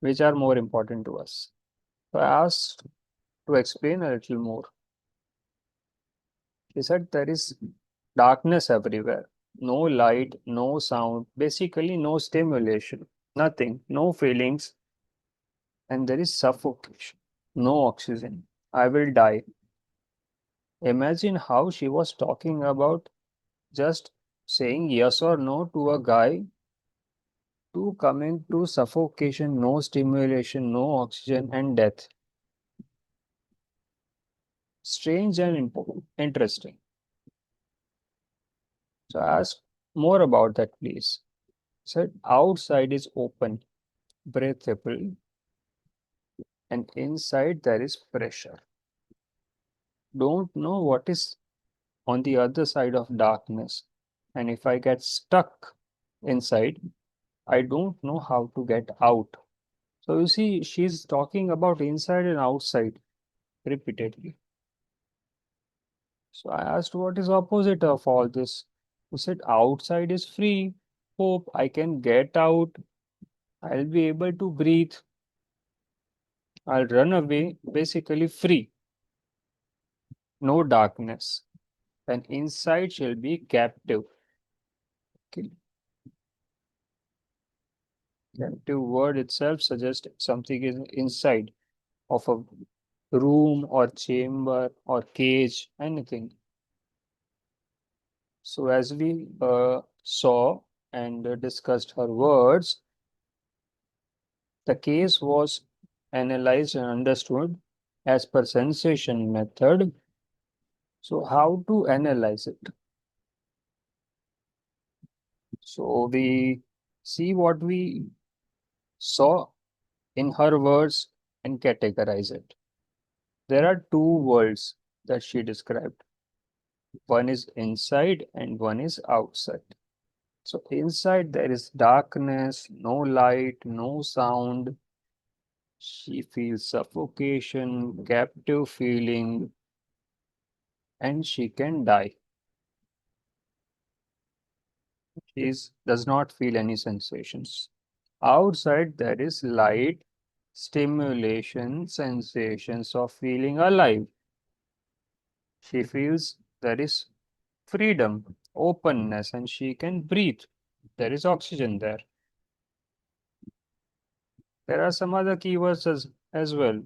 which are more important to us. So I asked to explain a little more. She said there is darkness everywhere, no light, no sound, basically no stimulation, nothing, no feelings, and there is suffocation, no oxygen. I will die. Imagine how she was talking about just saying yes or no to a guy to coming to suffocation, no stimulation, no oxygen, and death. Strange and interesting. So ask more about that, please. Said outside is open, breathable, and inside there is pressure. Don't know what is on the other side of darkness. And if I get stuck inside, I don't know how to get out. So you see, she's talking about inside and outside repeatedly. So I asked, what is opposite of all this? He said, outside is free. Hope I can get out. I'll be able to breathe. I'll run away, basically free. No darkness. And inside shall be captive. Okay. Captive word itself suggests something is inside of a room or chamber or cage, anything. So as we saw and discussed her words, the case was analyzed and understood as per sensation method. So how to analyze it? So we see what we saw in her words and categorize it. There are two worlds that she described. One is inside and one is outside. So inside there is darkness, no light, no sound. She feels suffocation, captive feeling, and she can die. She does not feel any sensations. Outside there is light, stimulation, sensations of feeling alive. She feels there is freedom openness and she can breathe. There is oxygen there. There are some other keywords as well,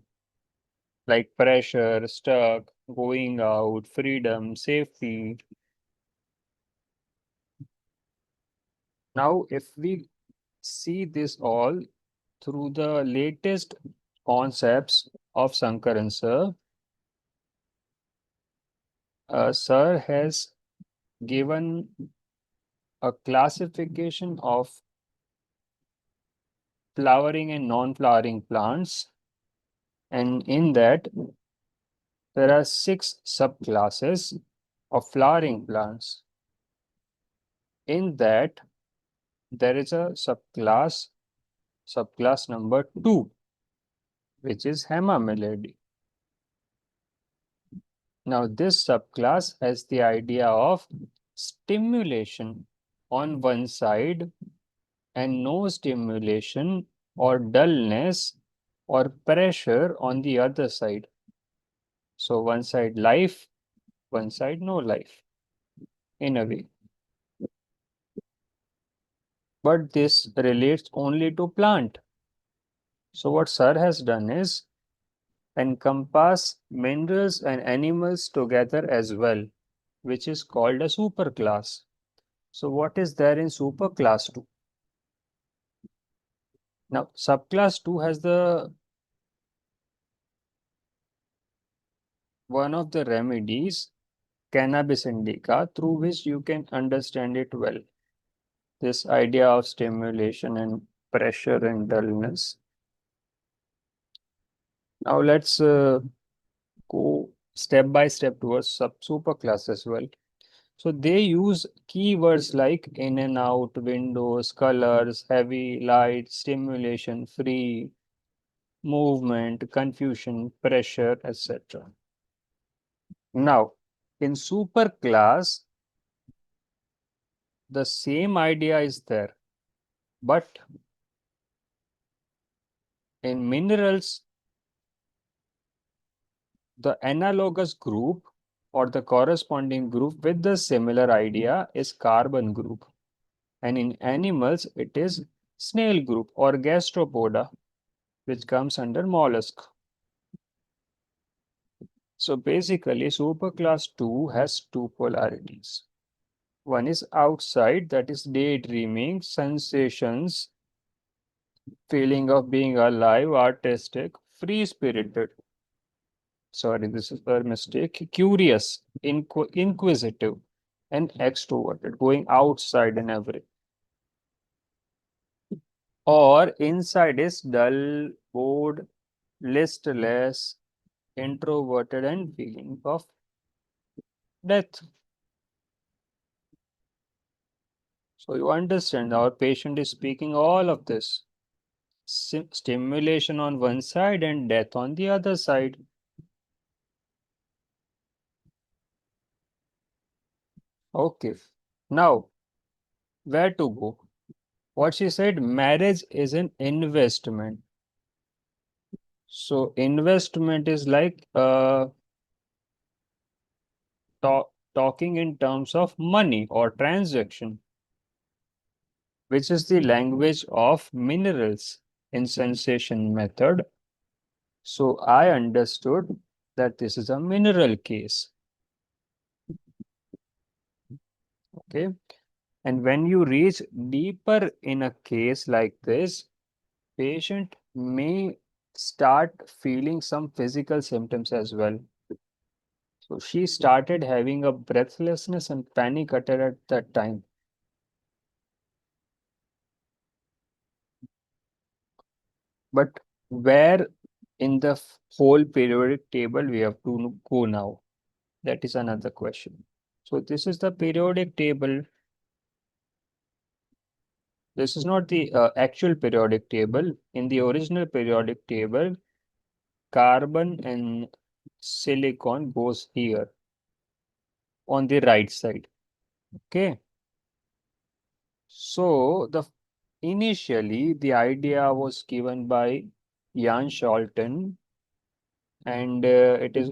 like pressure, stuck, going out, freedom, safety. Now, if we see this all through the latest concepts of Sankaran sir, sir has given a classification of flowering and non-flowering plants, and in that there are 6 subclasses of flowering plants. In that there is a subclass number 2, which is Hemamelody. Now this subclass has the idea of stimulation on one side and no stimulation or dullness or pressure on the other side. So one side life, one side no life, in a way. But this relates only to plant. So what sir has done is encompass minerals and animals together as well, which is called a superclass. So what is there in superclass 2? Now subclass 2 has the one of the remedies, cannabis indica, through which you can understand it well. This idea of stimulation and pressure and dullness. Now let's go step by step towards superclass as well. So they use keywords like in and out, windows, colors, heavy, light, stimulation, free, movement, confusion, pressure, etc. Now, in superclass, the same idea is there, but in minerals, the analogous group or the corresponding group with the similar idea is carbon group. And in animals, it is snail group or gastropoda, which comes under mollusk. So basically, superclass 2 has 2 polarities. One is outside, that is daydreaming, sensations, feeling of being alive, artistic, free-spirited. Sorry, this is a mistake. Curious, inquisitive, and extroverted, going outside and everything. Or inside is dull, bored, listless, introverted, and feeling of death. So you understand, our patient is speaking all of this. Stimulation on one side and death on the other side. Okay, now where to go? What she said, marriage is an investment. So investment is like talking in terms of money or transaction, which is the language of minerals in sensation method. So I understood that this is a mineral case. Okay. And when you reach deeper in a case like this, patient may start feeling some physical symptoms as well. So she started having a breathlessness and panic attack at that time. But where in the whole periodic table we have to go now? That is another question. So this is the periodic table. This is not the actual periodic table. In the original periodic table, carbon and silicon goes here on the right side. Okay. So initially the idea was given by Jan Schalten, and it is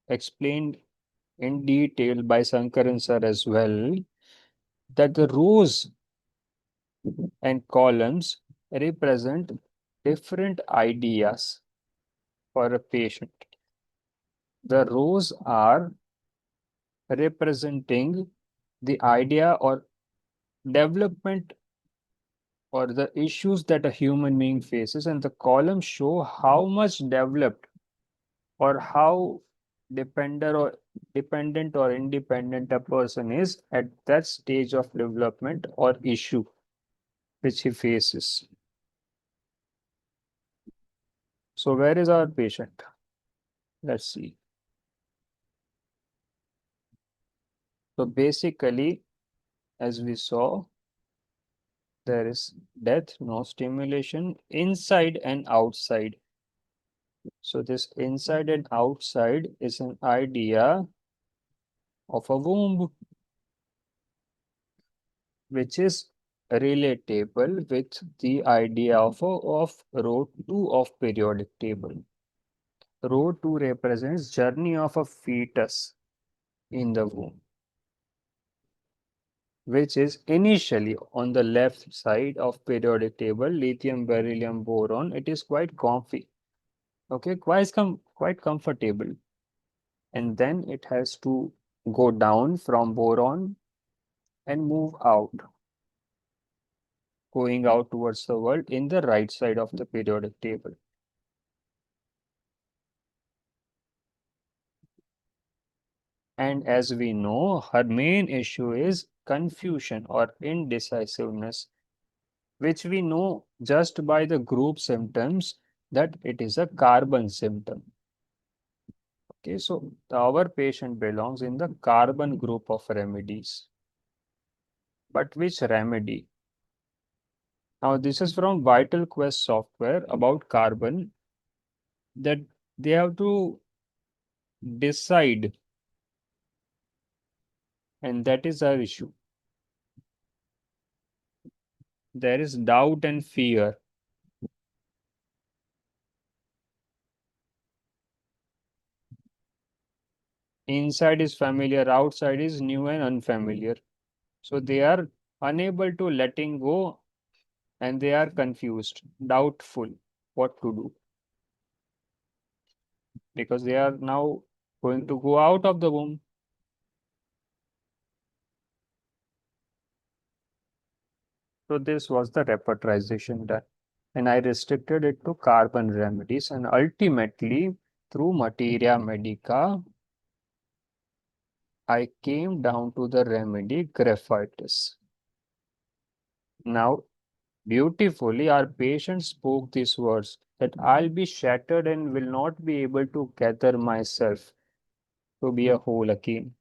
explained in detail by Sankaran sir as well, that the rows and columns represent different ideas for a patient. The rows are representing the idea or development or the issues that a human being faces, and the columns show how much developed or how dependent or independent a person is at that stage of development or issue which he faces. So where is our patient? Let's see. So basically, as we saw, there is death, no stimulation, inside and outside. So this inside and outside is an idea of a womb, which is relatable with the idea of row 2 of periodic table. Row 2 represents journey of a fetus in the womb, which is initially on the left side of periodic table, lithium, beryllium, boron. It is quite comfy, okay, quite comfortable. And then it has to go down from boron and move out, going out towards the world in the right side of the periodic table. And as we know, her main issue is confusion or indecisiveness, which we know just by the group symptoms that it is a carbon symptom. Okay, so our patient belongs in the carbon group of remedies. But which remedy? Now, this is from Vital Quest software about carbon, that they have to decide, and that is our issue. There is doubt and fear. Inside is familiar, outside is new and unfamiliar. So they are unable to letting go, and they are confused, doubtful what to do, because they are now going to go out of the womb. So this was the repertorization done, and I restricted it to carbon remedies, and ultimately through materia medica, I came down to the remedy graphitis. Now, beautifully, our patient spoke these words that I'll be shattered and will not be able to gather myself to be a whole again.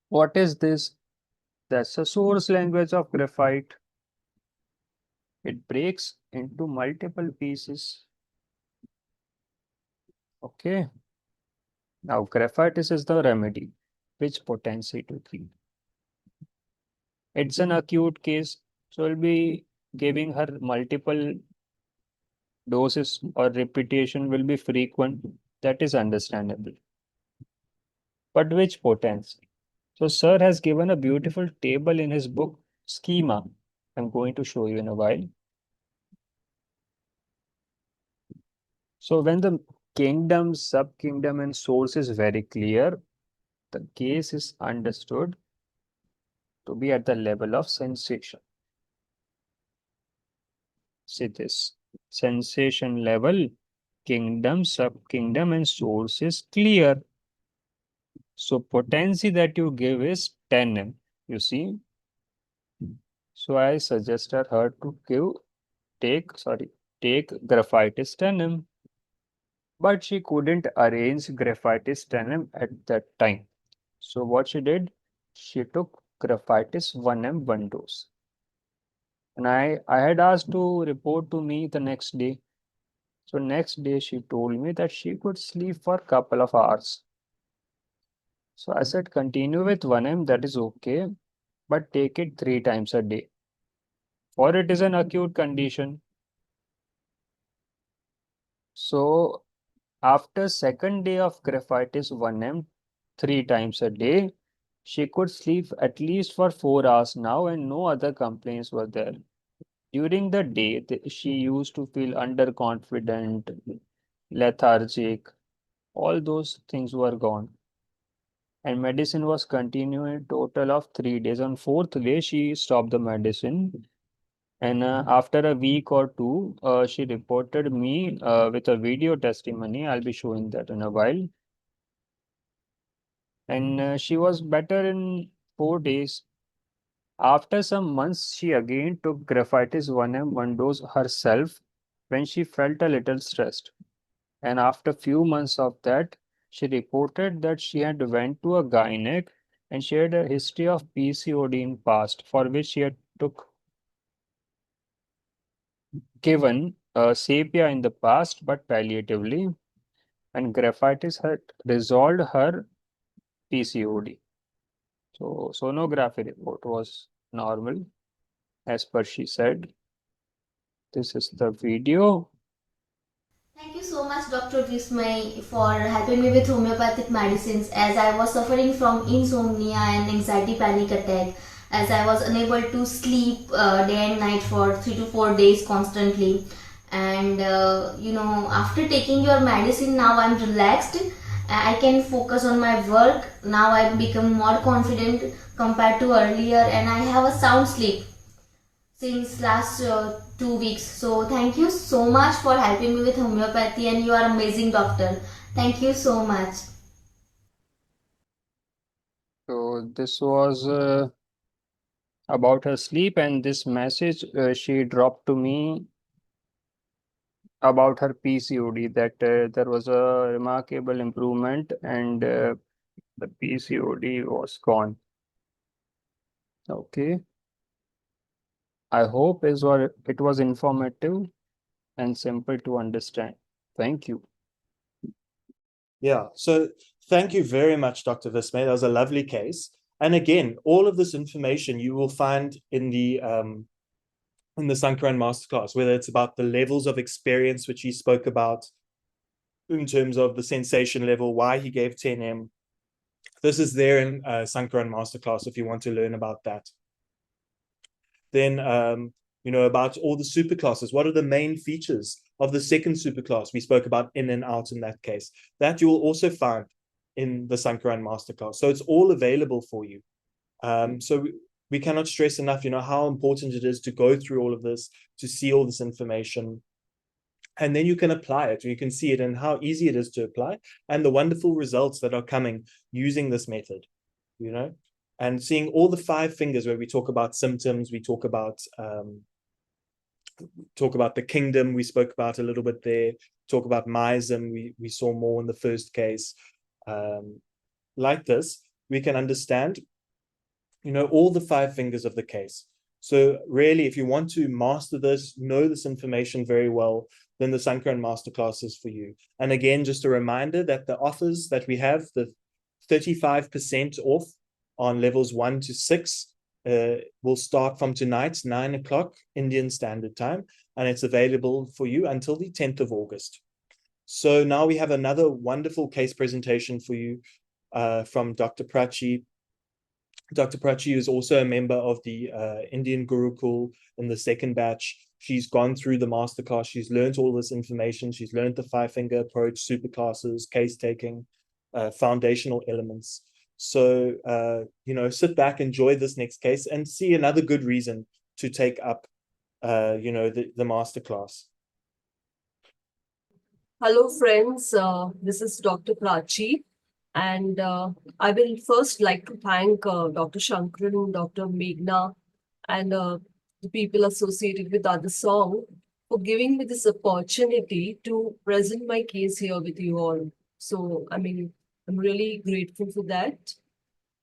What is this? That's the source language of graphite. It breaks into multiple pieces. Okay. Now, graphitis is the remedy. Which potency to treat? It's an acute case, so we'll be giving her multiple doses or repetition will be frequent. That is understandable. But which potency? So, sir has given a beautiful table in his book, Schema. I'm going to show you in a while. So, when the kingdom, sub-kingdom, and source is very clear, the case is understood to be at the level of sensation. See this sensation level, kingdom, sub-kingdom, and source is clear. So potency that you give is 10 m. You see. So I suggested her to take graphitis 10 m. But she couldn't arrange graphitis 10 m at that time. So what she did, she took graphitis 1 m 1 dose. And I had asked to report to me the next day. So next day she told me that she could sleep for a couple of hours. So I said, continue with 1 m, that is okay, but take it 3 times a day. For it is an acute condition. So after second day of graphitis 1 m, 3 times a day. She could sleep at least for 4 hours now, and no other complaints were there. During the day, she used to feel underconfident, lethargic. All those things were gone. And medicine was continuing total of 3 days. On 4th day, she stopped the medicine. And after a week or two, she reported me with a video testimony. I'll be showing that in a while. And she was better in 4 days. After some months, she again took graphitis 1M one dose herself when she felt a little stressed. And after few months of that, she reported that she had went to a gynec and she had a history of PCOD in past, for which she had given sepia in the past, but palliatively, and graphitis had resolved her PCOD. So sonography report was normal, as per she said. This is the video. Thank you so much, Dr. Vismay, for helping me with homeopathic medicines as I was suffering from insomnia and anxiety panic attack, as I was unable to sleep day and night for 3 to 4 days constantly. And after taking your medicine, now I'm relaxed. I can focus on my work. Now I've become more confident compared to earlier, and I have a sound sleep since last 2 weeks. So thank you so much for helping me with homeopathy, and you are amazing doctor. Thank you so much. So this was about her sleep, and this message she dropped to me about her PCOD, that there was a remarkable improvement and the PCOD was gone. Okay. I hope it was informative and simple to understand. Thank you. Yeah. So thank you very much, Dr. Vismay. That was a lovely case. And again, all of this information you will find in the Sankaran Masterclass, whether it's about the levels of experience which he spoke about in terms of the sensation level, why he gave 10M. This is there in Sankaran Masterclass if you want to learn about that. Then, about all the superclasses. What are the main features of the second superclass? We spoke about in and out in that case. That you will also find in the Sankaran Masterclass. So it's all available for you. So we cannot stress enough, how important it is to go through all of this, to see all this information. And then you can apply it, you can see it and how easy it is to apply and the wonderful results that are coming using this method, and seeing all the 5 fingers where we talk about symptoms, we talk about the kingdom, we spoke about a little bit there, talk about myism, we saw more in the first case. Like this, we can understand, all the 5 fingers of the case. So really, if you want to master this, know this information very well, then the Sankaran Masterclass is for you. And again, just a reminder that the offers that we have, the 35% off on levels 1 to 6, will start from tonight, 9 o'clock Indian Standard Time, and it's available for you until the 10th of August. So now we have another wonderful case presentation for you from Dr. Prachi. Dr. Prachi is also a member of the Indian Gurukul in the second batch. She's gone through the masterclass. She's learned all this information. She's learned the 5-finger approach, superclasses, case taking, foundational elements. So, sit back, enjoy this next case, and see another good reason to take up, the masterclass. Hello, friends. This is Dr. Prachi. And I will first like to thank Dr. Sankaran, Dr. Meghna, and the people associated with Other Song for giving me this opportunity to present my case here with you all. So, I'm really grateful for that.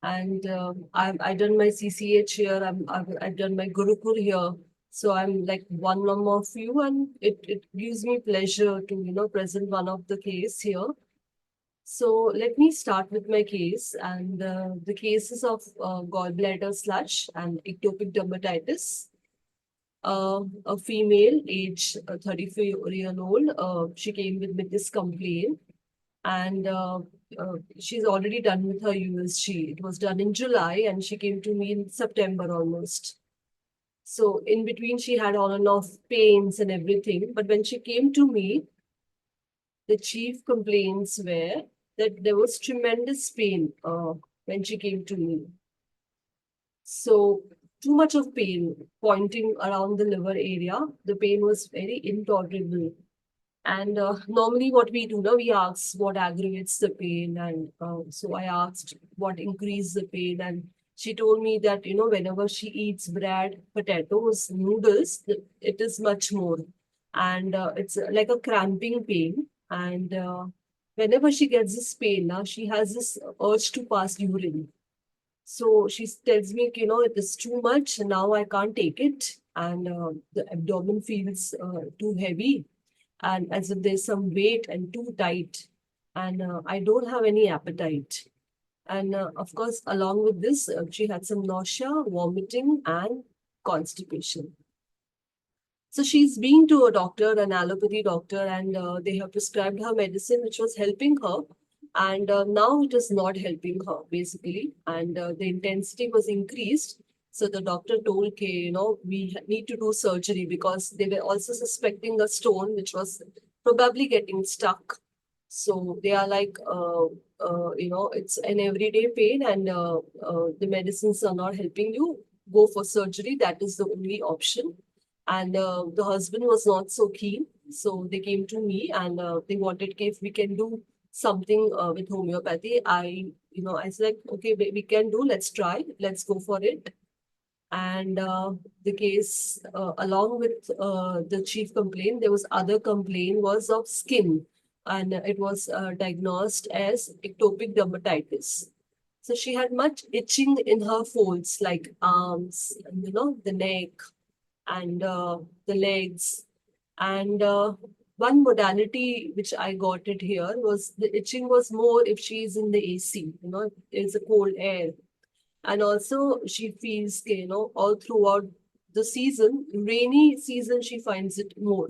And I've done my CCH here. I've done my Gurukul here. So I'm like one of you, and it gives me pleasure to, present one of the case here. So let me start with my case, and the cases of gallbladder sludge and ectopic dermatitis. A female, age 34-year-old, she came with this complaint, and she's already done with her USG. It was done in July and she came to me in September almost. So in between she had on and off pains and everything. But when she came to me, the chief complaints were that there was tremendous pain when she came to me. So too much of pain pointing around the liver area. The pain was very intolerable. And normally what we do now, we ask what aggravates the pain. And so I asked what increased the pain. And she told me that, whenever she eats bread, potatoes, noodles, it is much more. And it's like a cramping pain. And whenever she gets this pain, now she has this urge to pass urine. So she tells me, it is too much. Now I can't take it. And the abdomen feels too heavy and as if there's some weight and too tight. And I don't have any appetite. And of course, along with this, she had some nausea, vomiting, and constipation. So she's been to a doctor, an allopathy doctor, and they have prescribed her medicine, which was helping her. And now it is not helping her, basically. And the intensity was increased. So the doctor told, okay, we need to do surgery because they were also suspecting a stone, which was probably getting stuck. So they are like, it's an everyday pain and the medicines are not helping you. Go for surgery. That is the only option. And the husband was not so keen. So they came to me and they wanted if we can do something with homeopathy. I said, like, okay, we can do, let's try, let's go for it. And the case, along with the chief complaint, there was other complaint was of skin. And it was diagnosed as ectopic dermatitis. So she had much itching in her folds, like arms, and, the neck, and the legs. And one modality which I got it here was the itching was more if she is in the AC, it's a cold air. And also she feels, all throughout the season, rainy season, she finds it more.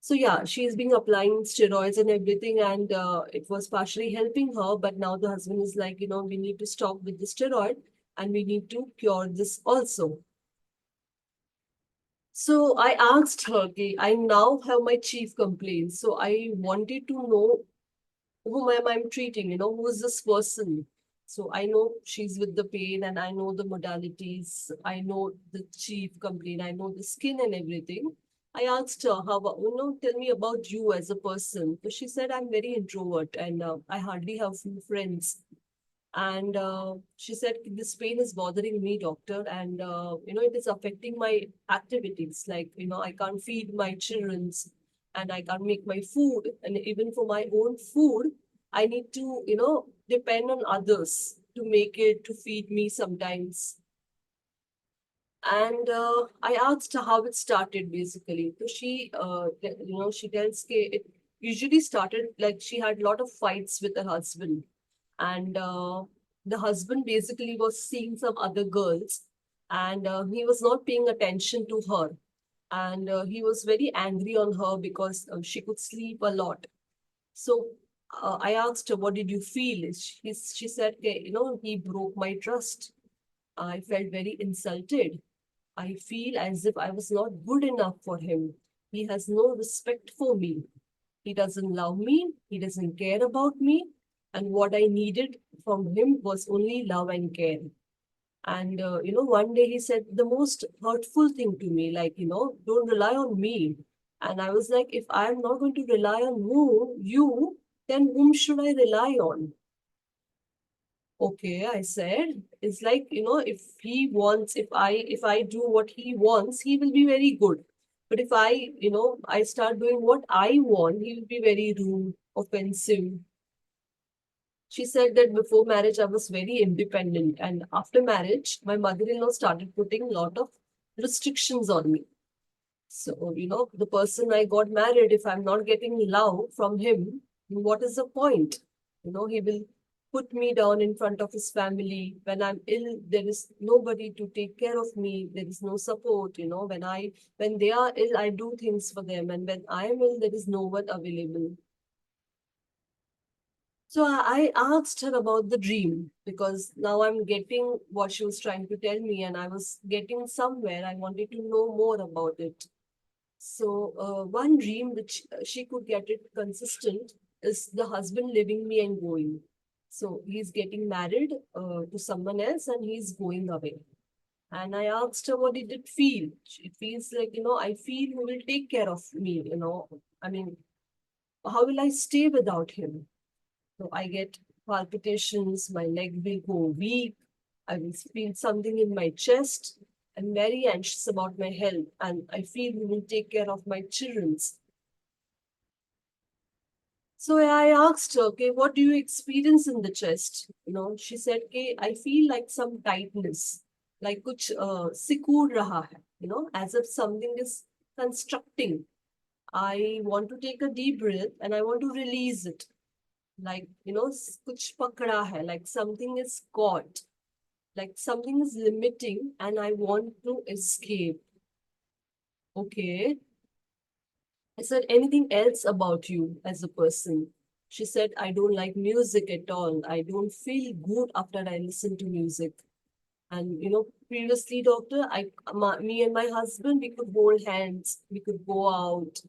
So yeah, she's been applying steroids and everything, and it was partially helping her. But now the husband is like, we need to stop with the steroid and we need to cure this also. So I asked her, okay, I now have my chief complaint. So I wanted to know whom am I treating, who is this person? So I know she's with the pain and I know the modalities. I know the chief complaint. I know the skin and everything. I asked her, tell me about you as a person. So she said, I'm very introvert and I hardly have few friends. And she said, this pain is bothering me, doctor. And, it is affecting my activities. Like, I can't feed my children and I can't make my food. And even for my own food, I need to, depend on others to make it, to feed me sometimes. And I asked her how it started, basically. So she, she tells me it usually started like she had a lot of fights with her husband. And the husband basically was seeing some other girls and he was not paying attention to her. And he was very angry on her because she could sleep a lot. So I asked her, what did you feel? She said, okay, he broke my trust. I felt very insulted. I feel as if I was not good enough for him. He has no respect for me. He doesn't love me. He doesn't care about me. And what I needed from him was only love and care. And, one day he said the most hurtful thing to me, like, don't rely on me. And I was like, if I'm not going to rely on you, then whom should I rely on? Okay, I said, it's like, if he wants, if I do what he wants, he will be very good. But if I start doing what I want, he will be very rude, offensive. She said that before marriage, I was very independent. And after marriage, my mother-in-law started putting a lot of restrictions on me. So, the person I got married, if I'm not getting love from him, what is the point? He will put me down in front of his family. When I'm ill, there is nobody to take care of me. There is no support. When they are ill, I do things for them. And when I am ill, there is no one available. So I asked her about the dream, because now I'm getting what she was trying to tell me, and I was getting somewhere. I wanted to know more about it. So one dream which she could get it consistent is the husband leaving me and going. So he's getting married to someone else and he's going away. And I asked her what did it feel. It feels like, I feel he will take care of me, I mean, how will I stay without him? So I get palpitations, my leg will go weak, I will feel something in my chest. I'm very anxious about my health, and I feel he will take care of my children's. So I asked her, okay, what do you experience in the chest? She said, okay, I feel like some tightness, like kuch sikur raha hai, as if something is constructing. I want to take a deep breath and I want to release it. Like, kuch pakda hai, like something is caught, like something is limiting and I want to escape. Okay. I said, anything else about you as a person? She said, I don't like music at all. I don't feel good after I listen to music. And, previously, doctor, me and my husband, we could hold hands, we could go out,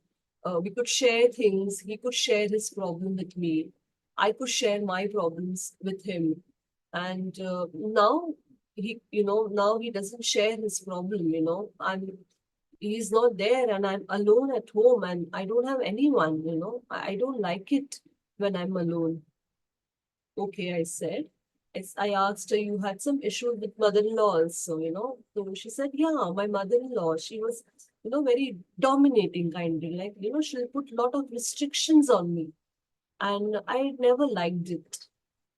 we could share things. He could share his problem with me. I could share my problems with him. And now now he doesn't share his problem, he's not there and I'm alone at home and I don't have anyone, I don't like it when I'm alone. Okay, I said. I asked her, you had some issue with mother-in-law also, So she said, yeah, my mother-in-law, she was, very dominating kind of like, she'll put a lot of restrictions on me. And I never liked it.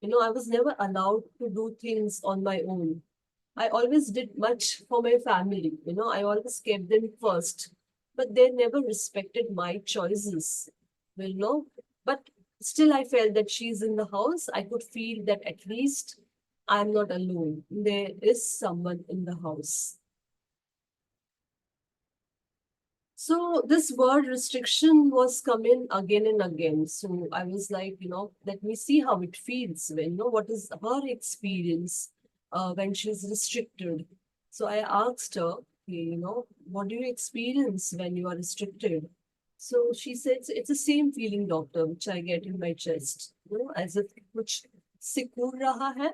I was never allowed to do things on my own. I always did much for my family. I always kept them first, but they never respected my choices. But still, I felt that she's in the house. I could feel that at least I'm not alone. There is someone in the house. So this word restriction was coming again and again. So I was like, let me see how it feels when, what is her experience when she's restricted. So I asked her, okay, what do you experience when you are restricted? So she said, it's the same feeling, doctor, which I get in my chest, as if which sikur raha hai,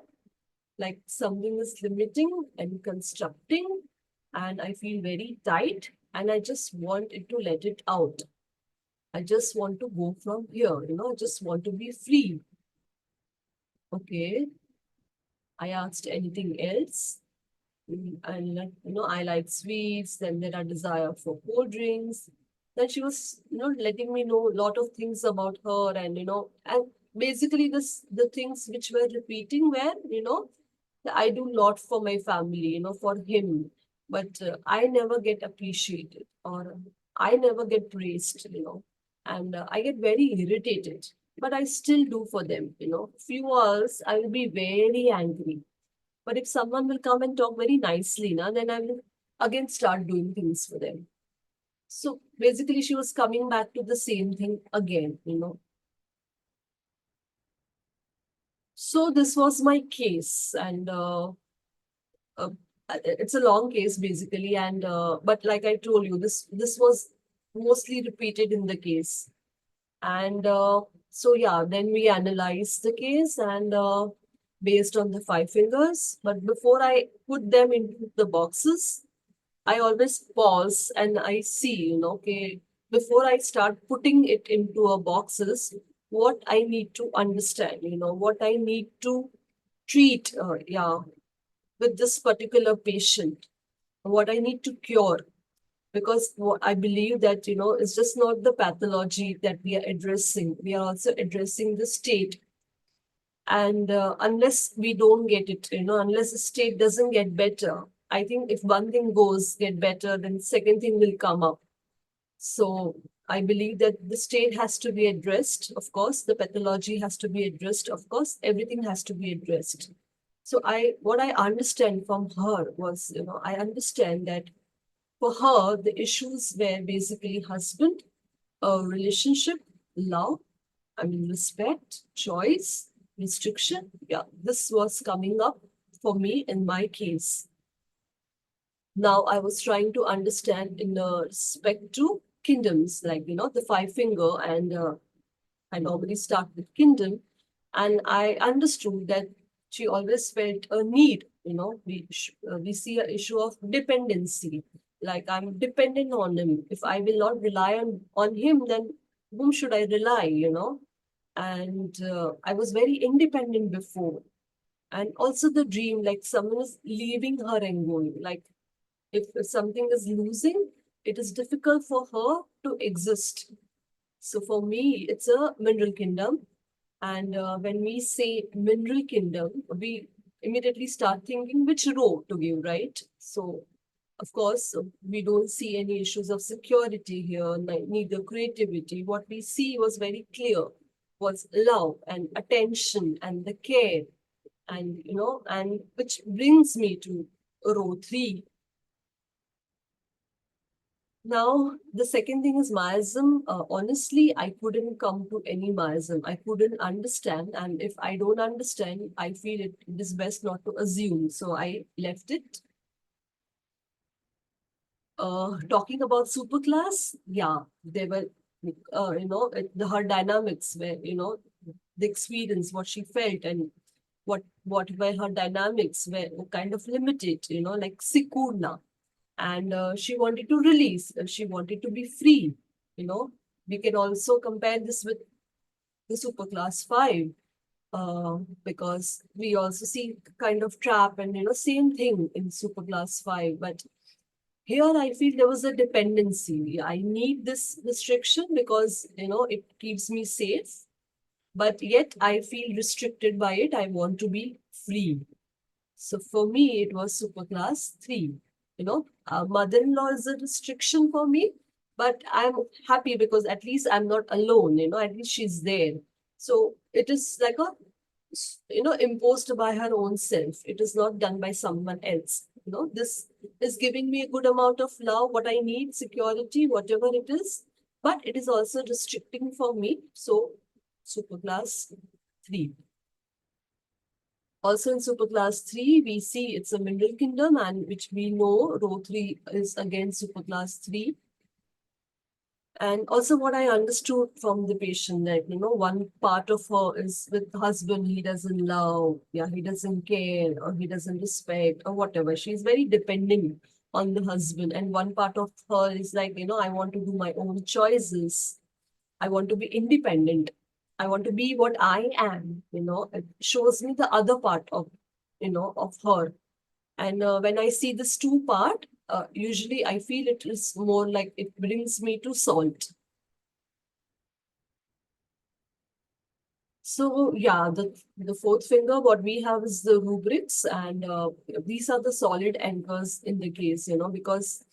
like something is limiting and constructing, and I feel very tight, and I just want it to let it out. I just want to go from here, I just want to be free. Okay. I asked anything else. And I like sweets, then there are desire for cold drinks. Then she was, letting me know a lot of things about her, and and basically the things which were repeating were, I do a lot for my family, for him, but I never get appreciated or I never get praised, and I get very irritated, but I still do for them, few hours I will be very angry. But if someone will come and talk very nicely, then I will again start doing things for them. So basically, she was coming back to the same thing again, So this was my case, and it's a long case basically, and but like I told you, this was mostly repeated in the case, and so yeah, then we analyzed the case and based on the 5 fingers. But before I put them into the boxes, I always pause and I see, okay, before I start putting it into a boxes, what I need to understand, what I need to treat, with this particular patient, what I need to cure. Because what I believe that, it's just not the pathology that we are addressing. We are also addressing the state. And unless we don't get it, unless the state doesn't get better, I think if one thing get better, then second thing will come up. So I believe that the state has to be addressed. Of course, the pathology has to be addressed. Of course, everything has to be addressed. So what I understand from her was, I understand that for her, the issues were basically husband, relationship, love, I mean, respect, choice, restriction. Yeah, this was coming up for me in my case. Now I was trying to understand in respect to kingdoms, like, the five finger, and I normally start with kingdom. And I understood that she always felt a need, we see an issue of dependency. Like, I'm dependent on him. If I will not rely on him, then whom should I rely? And I was very independent before. And also the dream, like someone is leaving her and going. Like, if something is losing, it is difficult for her to exist. So for me, it's a mineral kingdom. And when we say mineral kingdom, we immediately start thinking which row to give, right? So, of course, we don't see any issues of security here, neither creativity. What we see was very clear, was love and attention and the care, and and which brings me to row 3. Now, the second thing is miasm. Honestly, I couldn't come to any miasm. I couldn't understand. And if I don't understand, I feel it is best not to assume. So I left it. Talking about superclass, yeah, they were, her dynamics were, the experience, what she felt, and what were her dynamics were kind of limited, like Sikurna. And she wanted to release, she wanted to be free. We can also compare this with the superclass 5, because we also see kind of trap and same thing in superclass 5. But here I feel there was a dependency. I need this restriction because it keeps me safe, but yet I feel restricted by it. I want to be free. So for me, it was superclass 3. Mother-in-law is a restriction for me, but I'm happy because at least I'm not alone, at least she's there. So it is like a, imposed by her own self. It is not done by someone else. This is giving me a good amount of love, what I need, security, whatever it is, but it is also restricting for me. So superclass 3. Also in superclass 3, we see it's a mineral kingdom, and which we know row 3 is again superclass 3. And also what I understood from the patient that, one part of her is with husband, he doesn't love, he doesn't care, or he doesn't respect, or whatever. She's very dependent on the husband. And one part of her is like, I want to do my own choices. I want to be independent. I want to be what I am, it shows me the other part of, of her. And when I see this 2 part, usually I feel it is more like it brings me to salt. So yeah, the 4th finger, what we have is the rubrics, and these are the solid anchors in the case, because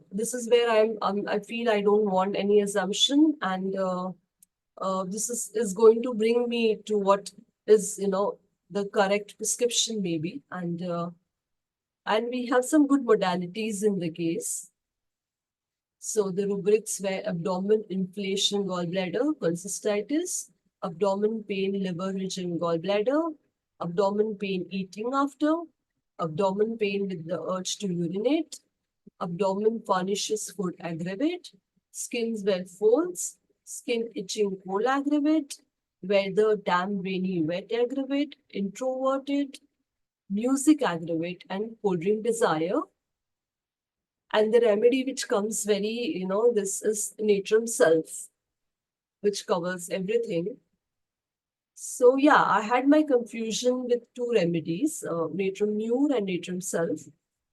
this is where I feel I don't want any assumption, and this is going to bring me to what is, the correct prescription maybe. And we have some good modalities in the case. So the rubrics were abdomen inflation, gallbladder, cholecystitis, abdomen pain, liver region, gallbladder, abdomen pain eating after, abdomen pain with the urge to urinate, abdomen furnishes food aggravate, skins were folds, skin itching cold aggravate, weather damp rainy wet aggravate, introverted, music aggravate, and cold drink desire. And the remedy which comes very, this is Natrum Self, which covers everything. So yeah, I had my confusion with 2 remedies, Natrum Mure and Natrum Self.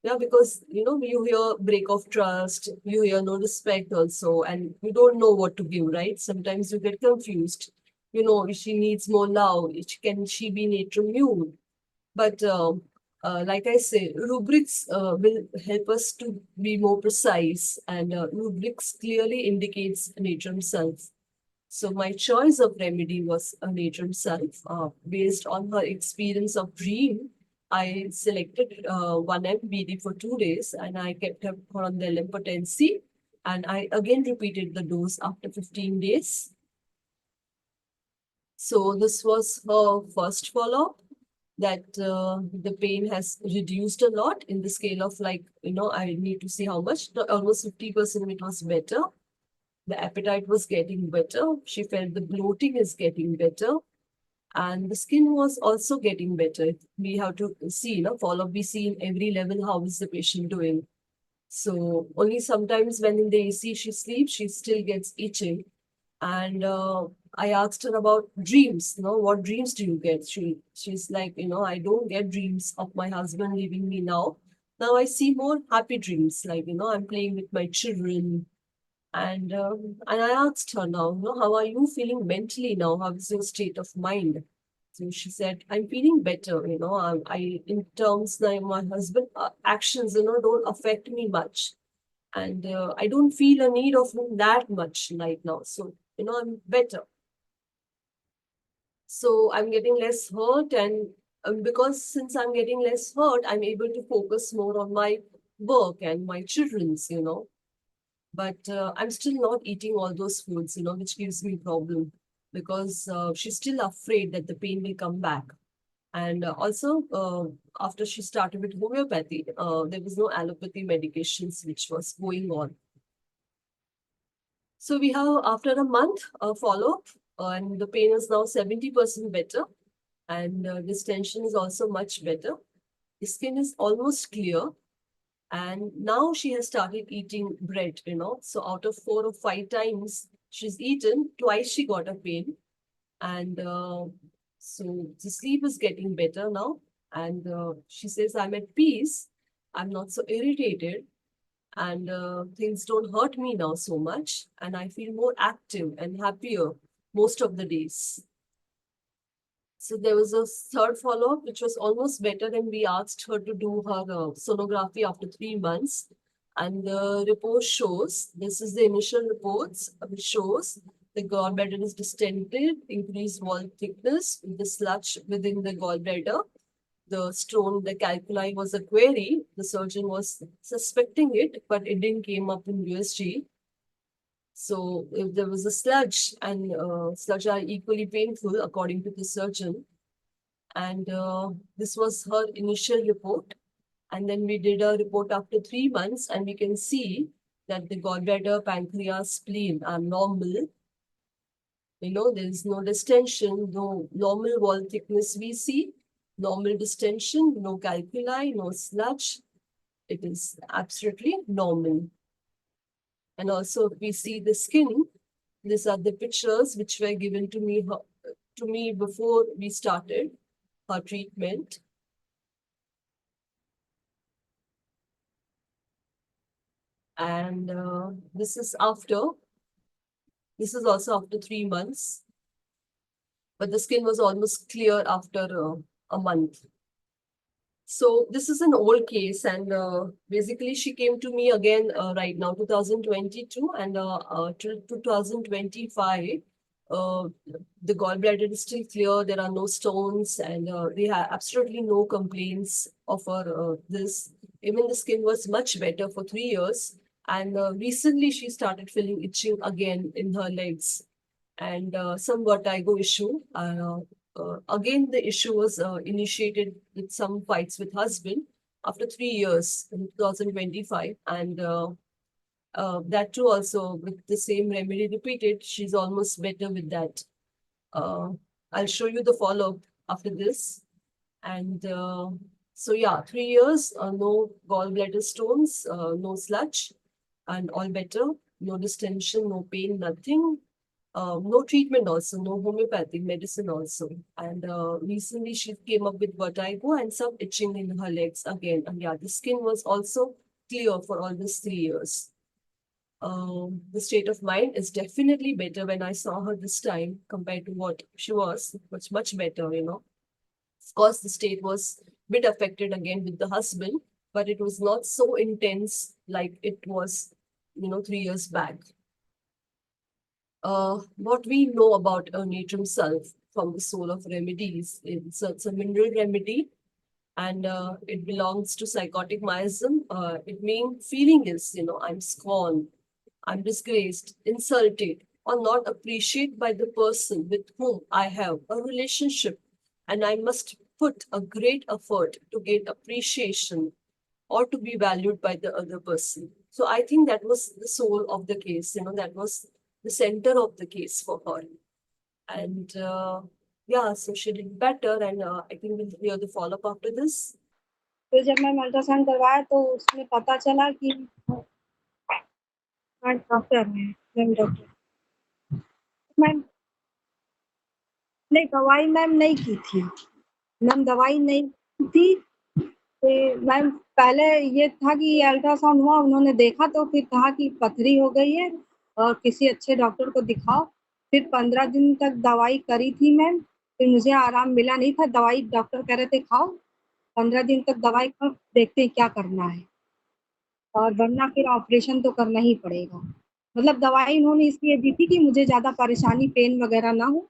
Yeah, because, you hear break of trust, you hear no respect also, and you don't know what to give, right? Sometimes you get confused. She needs more love. Can she be Natrum Mure? But like I say, rubrics will help us to be more precise, and rubrics clearly indicates Natrum Self. So my choice of remedy was a Natrum Self. Based on her experience of dream, I selected 1 BD for 2 days, and I kept her on the LM potency, and I again repeated the dose after 15 days. So this was her first follow-up, that the pain has reduced a lot in the scale of, like, I need to see how much, almost 50% it was better. The appetite was getting better. She felt the bloating is getting better. And the skin was also getting better. We have to see, follow, we see in every level how is the patient doing. So only sometimes when in the AC she sleeps, she still gets itching. And I asked her about dreams. What dreams do you get? She's like, I don't get dreams of my husband leaving me now. Now I see more happy dreams, like, I'm playing with my children. And I asked her now, how are you feeling mentally now? How is your state of mind? So she said, I'm feeling better. I in terms now, my husband actions, don't affect me much, and I don't feel a need of him that much right now. So I'm better. So I'm getting less hurt, and because since I'm getting less hurt, I'm able to focus more on my work and my children's. But I'm still not eating all those foods, which gives me problem, because she's still afraid that the pain will come back. And also, after she started with homeopathy, there was no allopathy medications which was going on. So we have, after a month, a follow-up, and the pain is now 70% better, and distension is also much better. The skin is almost clear. And now she has started eating bread, So out of 4 or 5 times she's eaten, twice she got a pain. And so the sleep is getting better now. And she says, I'm at peace. I'm not so irritated. And things don't hurt me now so much. And I feel more active and happier most of the days. So there was a third follow-up, which was almost better, and we asked her to do her sonography after 3 months. And the report shows, this is the initial reports, which shows the gallbladder is distended, increased wall thickness, the sludge within the gallbladder. The stone, the calculi was a query. The surgeon was suspecting it, but it didn't came up in USG. So if there was a sludge, and sludge are equally painful according to the surgeon. And this was her initial report. And then we did a report after 3 months, and we can see that the gallbladder, pancreas, spleen are normal. There is no distension, no normal wall thickness we see, normal distension, no calculi, no sludge. It is absolutely normal. And also, if we see the skin, these are the pictures which were given to me before we started her treatment. And this is also after 3 months. But the skin was almost clear after a month. So this is an old case, and basically she came to me again right now, 2022, and till 2025, the gallbladder is still clear. There are no stones, and they have absolutely no complaints of her this. Even the skin was much better for 3 years, and recently she started feeling itching again in her legs, and some vertigo issue. Again, the issue was initiated with some fights with husband after 3 years in 2025. And that too also with the same remedy repeated, she's almost better with that. I'll show you the follow-up after this. And so yeah, 3 years, no gallbladder stones, no sludge, and all better, no distension, no pain, nothing. No treatment also, no homeopathic medicine also. And recently she came up with vertigo and some itching in her legs again. And yeah, the skin was also clear for all these 3 years. The state of mind is definitely better when I saw her this time compared to what she was. It was much better, Of course, the state was a bit affected again with the husband, but it was not so intense like it was, 3 years back. What we know about nature himself from the Soul of Remedies, it's a mineral remedy, and it belongs to psychotic miasm. It means feeling is, I'm scorned, I'm disgraced, insulted, or not appreciated by the person with whom I have a relationship, and I must put a great effort to get appreciation or to be valued by the other person. So I think that was the soul of the case, that was the center of the case for her. And yeah, so she did better, and I think we'll hear the follow-up after this. तो जब ma'am ultrasound करवाया तो उसमें पता चला कि doctor है, ma'am doctor ma'am नहीं दवाई मैम नहीं की थी, मैम दवाई नहीं की थी। मैम पहले ये था कि अल्ट्रासाउंड हुआ, उन्होंने देखा तो फिर कहा कि पथरी हो गई है और किसी अच्छे डॉक्टर को दिखाओ। फिर 15 दिन तक दवाई करी थी मैम, फिर मुझे आराम मिला नहीं था। दवाई डॉक्टर कह रहे थे खाओ, 15 दिन तक दवाई खाओ, देखते हैं क्या करना है, और वरना फिर ऑपरेशन तो करना ही पड़ेगा। मतलब दवाई उन्होंने इसलिए दी थी कि मुझे ज़्यादा परेशानी, पेन वगैरह ना हो,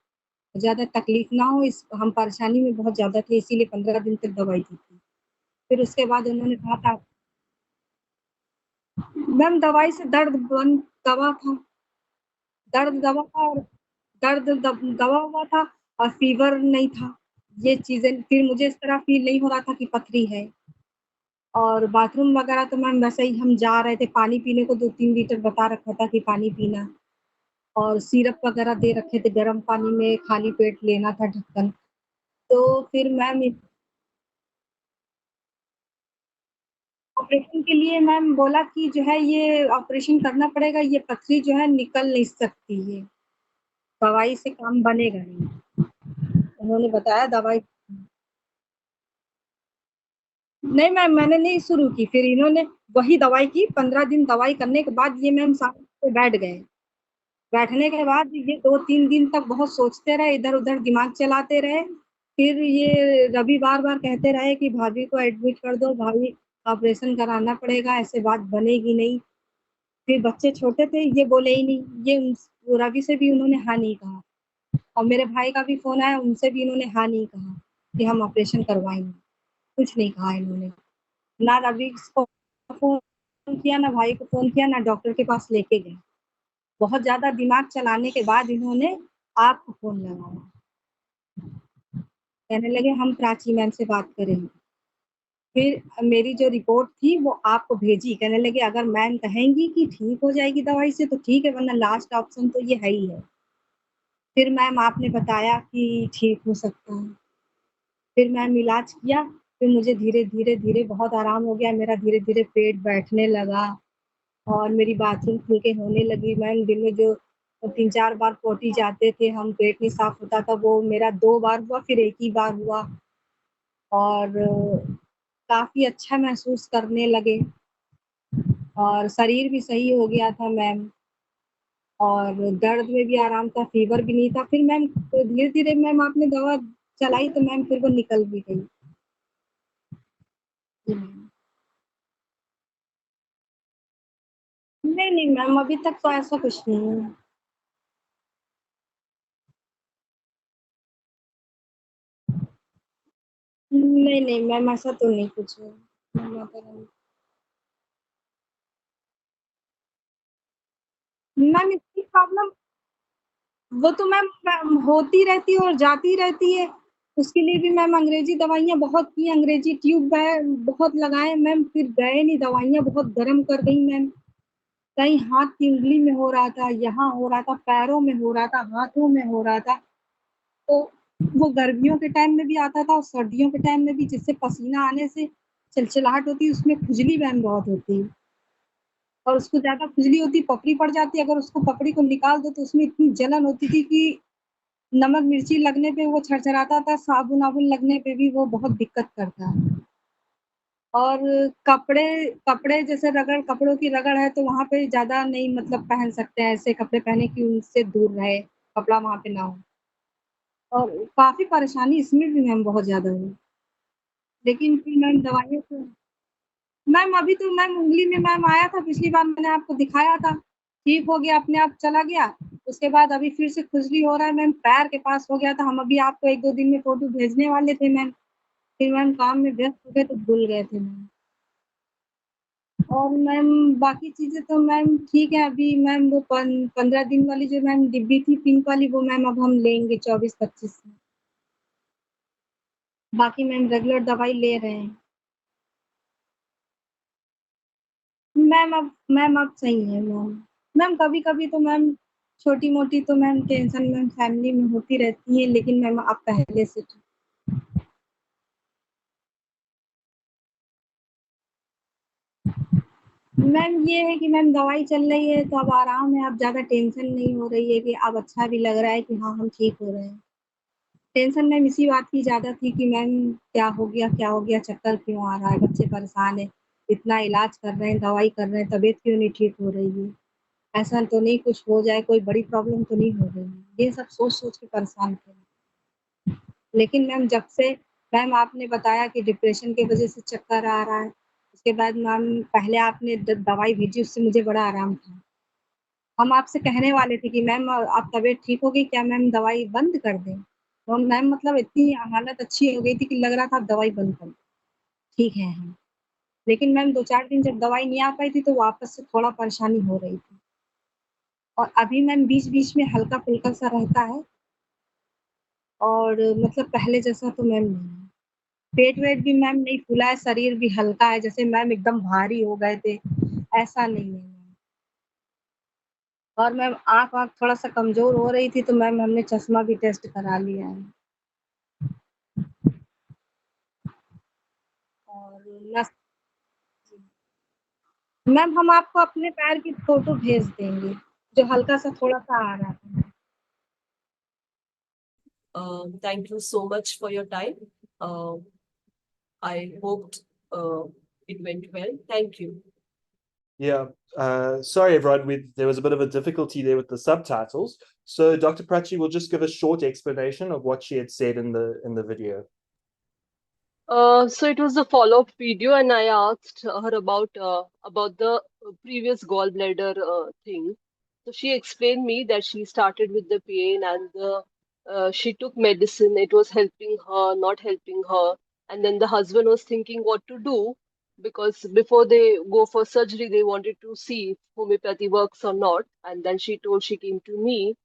ज़्यादा तकलीफ ना हो, हम परेशानी में बहुत ज़्यादा थे, इसीलिए 15 दिन तक दवाई दी थी। फिर उसके बाद उन्होंने कहा था मैम दवाई से दर्द बंद दवा था, दर्द दवा था और दवा हुआ था और फीवर नहीं था। ये चीज़ें फिर मुझे इस तरह फील नहीं हो रहा था कि पथरी है। और बाथरूम वगैरह तो मैम वैसे ही हम जा रहे थे, पानी पीने को 2-3 लीटर बता रखा था कि पानी पीना, और सिरप वगैरह दे रखे थे, गर्म पानी में खाली पेट लेना था ढक्कन। तो फिर मैम ऑपरेशन के लिए मैम बोला कि जो है ये ऑपरेशन करना पड़ेगा, ये पथरी जो है निकल नहीं सकती है, दवाई से काम बनेगा नहीं। उन्होंने बताया दवाई नहीं मैम मैंने नहीं शुरू की, फिर इन्होंने वही दवाई की। 15 दिन दवाई करने के बाद ये मैम साथ पे बैठ गए। बैठने के बाद ये 2-3 दिन तक बहुत सोचते रहे, इधर-उधर दिमाग चलाते रहे। फिर ये रवि बार-बार कहते रहे कि भाभी को एडमिट कर दो, भाभी ऑपरेशन कराना पड़ेगा, ऐसे बात बनेगी नहीं। फिर बच्चे छोटे थे, ये बोले ही नहीं, ये रवि से भी उन्होंने हाँ नहीं कहा, और मेरे भाई का भी फ़ोन आया, उनसे भी इन्होंने हाँ नहीं कहा कि हम ऑपरेशन करवाएँगे, कुछ नहीं कहा इन्होंने। ना रवि को फ़ोन किया, ना भाई को फ़ोन किया, ना डॉक्टर के पास लेके गए। बहुत ज़्यादा दिमाग चलाने के बाद इन्होंने आपको फ़ोन लगाया। कहने लगे हम प्राची मैम से बात करेंगे। फिर मेरी जो रिपोर्ट थी वो आपको भेजी, कहने लगे अगर मैम कहेंगी कि ठीक हो जाएगी दवाई से तो ठीक है, वरना लास्ट ऑप्शन तो ये है ही है। फिर मैम आपने बताया कि ठीक हो सकता है। फिर मैम इलाज किया, फिर मुझे धीरे-धीरे बहुत आराम हो गया, मेरा धीरे-धीरे पेट बैठने लगा और मेरी बाथरूम खुल के होने लगी। मैम दिन में जो 3-4 बार पोटी जाते थे हम, पेट नहीं साफ होता था, वो मेरा 2 बार हुआ, फिर 1 ही बार हुआ, और काफ़ी अच्छा महसूस करने लगे और शरीर भी सही हो गया था मैम, और दर्द में भी आराम था, फ़ीवर भी नहीं था। फिर मैम धीरे-धीरे मैम आपने दवा चलाई तो मैम फिर वो निकल भी गई। नहीं मैम अभी तक तो ऐसा कुछ नहीं है। नहीं मैम ऐसा तो नहीं कुछ है। मैम इसकी प्रॉब्लम वो तो मैम होती रहती है और जाती रहती है। उसके लिए भी मैम अंग्रेजी दवाइयाँ बहुत की, अंग्रेजी ट्यूब बहुत लगाए मैम, फिर गए नहीं, दवाइयाँ बहुत गर्म कर गई मैम। कहीं हाथ की उंगली में हो रहा था, यहाँ हो रहा था, पैरों में हो रहा था, हाथों में हो रहा था। तो वो गर्मियों के टाइम में भी आता था और सर्दियों के टाइम में भी, जिससे पसीना आने से चिलचिलाहट होती है, उसमें खुजली मैम बहुत होती है, और उसको ज़्यादा खुजली होती, पपड़ी पड़ जाती है। अगर उसको पपड़ी को निकाल दो तो उसमें इतनी जलन होती थी कि नमक मिर्ची लगने पे वो छरछराता था, साबुन-वाबुन लगने पे भी वो बहुत दिक्कत करता है। और कपड़े जैसे कपड़ों की रगड़ है तो वहाँ पे ज़्यादा नहीं मतलब पहन सकते हैं, ऐसे कपड़े पहने कि उनसे दूर रहे, कपड़ा वहाँ पे ना हो। और काफ़ी परेशानी इसमें भी मैम बहुत ज़्यादा हुई। लेकिन फिर मैम दवाइयों से मैम अभी तो मैम उंगली में मैम आया था, पिछली बार मैंने आपको दिखाया था, ठीक हो गया, अपने आप चला गया। उसके बाद अभी फिर से खुजली हो रहा है मैम, पैर के पास हो गया था। हम अभी आपको 1-2 दिन में फ़ोटो भेजने वाले थे मैम, फिर मैम काम में व्यस्त हो गए तो भूल गए थे मैम। और मैम बाकी चीजें तो मैम ठीक है। अभी मैम वो 15 दिन वाली जो मैम डिब्बी थी पिंक वाली, वो मैम अब हम लेंगे 24-25 में। बाकी मैम रेगुलर दवाई ले रहे हैं। मैम अब सही है मैम। मैम कभी कभी तो मैम छोटी मोटी तो मैम टेंशन मैम फैमिली में होती रहती है, लेकिन मैम अब पहले से ठीक। मैम ये है कि मैम दवाई चल रही है तो अब आराम है, अब ज्यादा टेंशन नहीं हो रही है, कि अब अच्छा भी लग रहा है कि हाँ हम ठीक हो रहे हैं। टेंशन मैम इसी बात की ज्यादा थी कि मैम क्या हो गया, चक्कर क्यों आ रहा है, बच्चे परेशान है, इतना इलाज कर रहे हैं, दवाई कर रहे हैं, तबीयत क्यों नहीं ठीक हो रही है, ऐसा तो नहीं कुछ हो जाए, कोई बड़ी प्रॉब्लम तो नहीं हो रही है। ये सब सोच सोच के परेशान थे। लेकिन मैम जब से मैम आपने बताया कि डिप्रेशन की वजह से चक्कर आ रहा है, उसके बाद मैम पहले आपने दवाई भेजी, उससे मुझे बड़ा आराम था। हम आपसे कहने वाले थे कि मैम आप तबीयत ठीक होगी क्या, मैम दवाई बंद कर दें। तो मैम मतलब इतनी हालत अच्छी हो गई थी कि लग रहा था आप दवाई बंद कर दें, ठीक है हम। लेकिन मैम 2-4 दिन जब दवाई नहीं आ पाई थी तो वापस से थोड़ा परेशानी हो रही थी। और अभी मैम बीच-बीच में हल्का-फुल्का सा रहता है, और मतलब पहले जैसा तो मैम नहीं है। पेट-वेट भी मैम नहीं फूला है, शरीर भी हल्का है, जैसे मैम एकदम भारी हो गए थे, ऐसा नहीं है मैम। और मैम आँख-वाँख थोड़ा-सा कमज़ोर हो रही थी तो मैम हमने चश्मा भी टेस्ट करा लिया है। और नस मैम हम आपको अपने पैर की फ़ोटो भेज देंगे, जो हल्का-सा थोड़ा-सा आ रहा था। Thank you so much for your time. I hoped it went well. Thank you. Yeah. Sorry, everyone. There was a bit of a difficulty there with the subtitles. So Dr. Prachi will just give a short explanation of what she had said in the video. So it was a follow-up video, and I asked her about the previous gallbladder thing. So she explained me that she started with the pain, and she took medicine. It was helping her, not helping her, and then the husband was thinking what to do, because before they go for surgery, they wanted to see if homeopathy works or not. And then she came to me,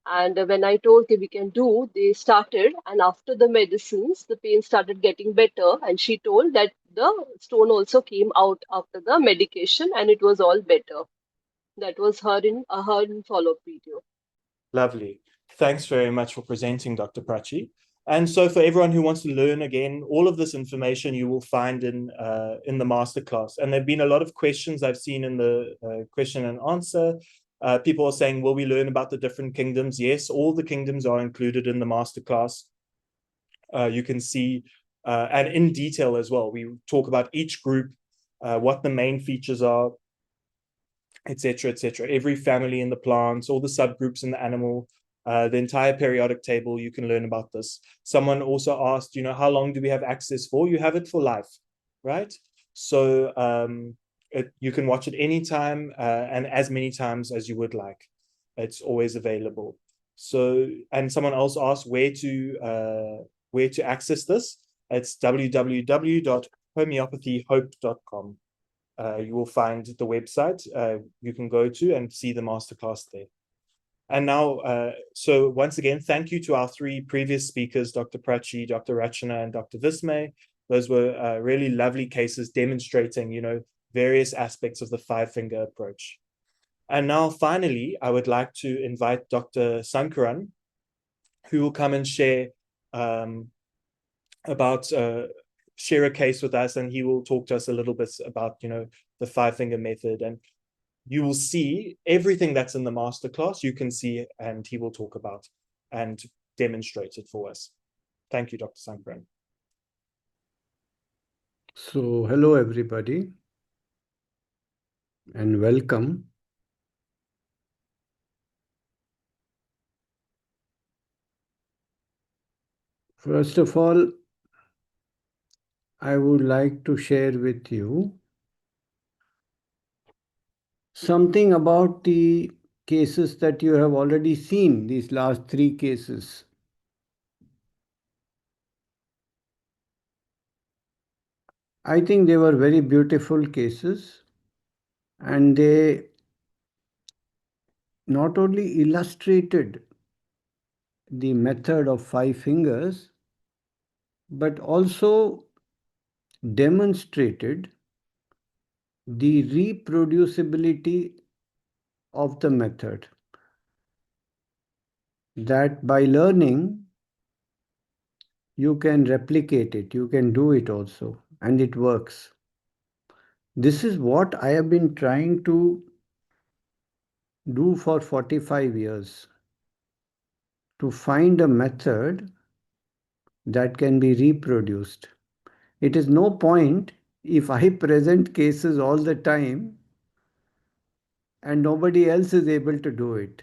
and when I told her we can do, they started. And after the medicines, the pain started getting better. And she told that the stone also came out after the medication, and it was all better. That was her in follow-up video. Lovely. Thanks very much for presenting, Dr. Prachi. And so for everyone who wants to learn again, all of this information you will find in the masterclass. And there have been a lot of questions I've seen in the question and answer. People are saying, will we learn about the different kingdoms? Yes, all the kingdoms are included in the masterclass. You can see, and in detail as well, we talk about each group, what the main features are, etc., etc. Every family in the plants, all the subgroups in the animal, the entire periodic table, you can learn about this. Someone also asked, how long do we have access for? You have it for life, right? So you can watch it anytime and as many times as you would like. It's always available. So, and someone else asked where to access this. It's www.homeopathyhope.com. You will find the website you can go to and see the masterclass there. And now, so once again, thank you to our three previous speakers, Dr. Prachi, Dr. Rachana, and Dr. Vismay. Those were really lovely cases demonstrating, various aspects of the five-finger approach. And now, finally, I would like to invite Dr. Sankaran, who will come and share share a case with us, and he will talk to us a little bit about, the five-finger method. And you will see everything that's in the masterclass, you can see, and he will talk about and demonstrate it for us. Thank you, Dr. Sankaran. So, hello everybody, and welcome. First of all, I would like to share with you something about the cases that you have already seen, these last 3 cases. I think they were very beautiful cases, And they not only illustrated the method of 5 fingers, but also demonstrated the reproducibility of the method. That by learning, you can replicate it, you can do it also, and it works. This is what I have been trying to do for 45 years, to find a method that can be reproduced. It is no point if I present cases all the time and nobody else is able to do it.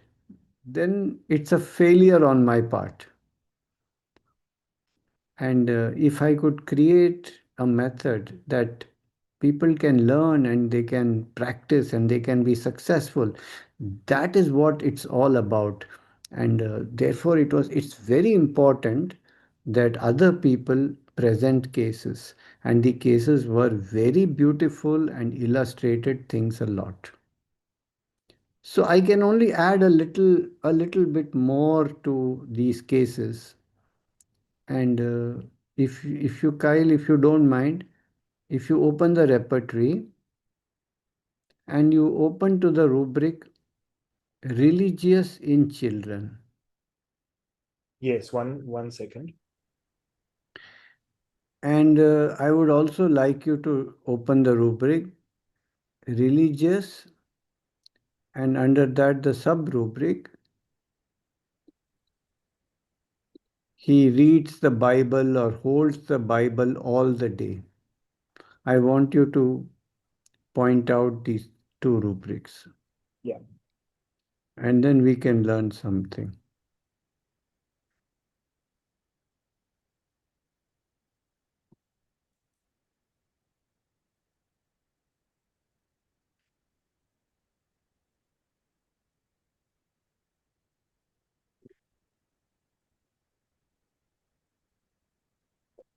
Then it's a failure on my part. And if I could create a method that people can learn and they can practice and they can be successful, that is what it's all about. And therefore it's very important that other people present cases, and the cases were very beautiful and illustrated things a lot. So I can only add a little bit more to these cases. And if you, Kyle, if you don't mind, if you open the repertory and you open to the rubric religious in children. Yes, one second. And I would also like you to open the rubric religious, and under that the sub rubric he reads the Bible or holds the Bible all the day. I want you to point out these two rubrics. Yeah. And then we can learn something.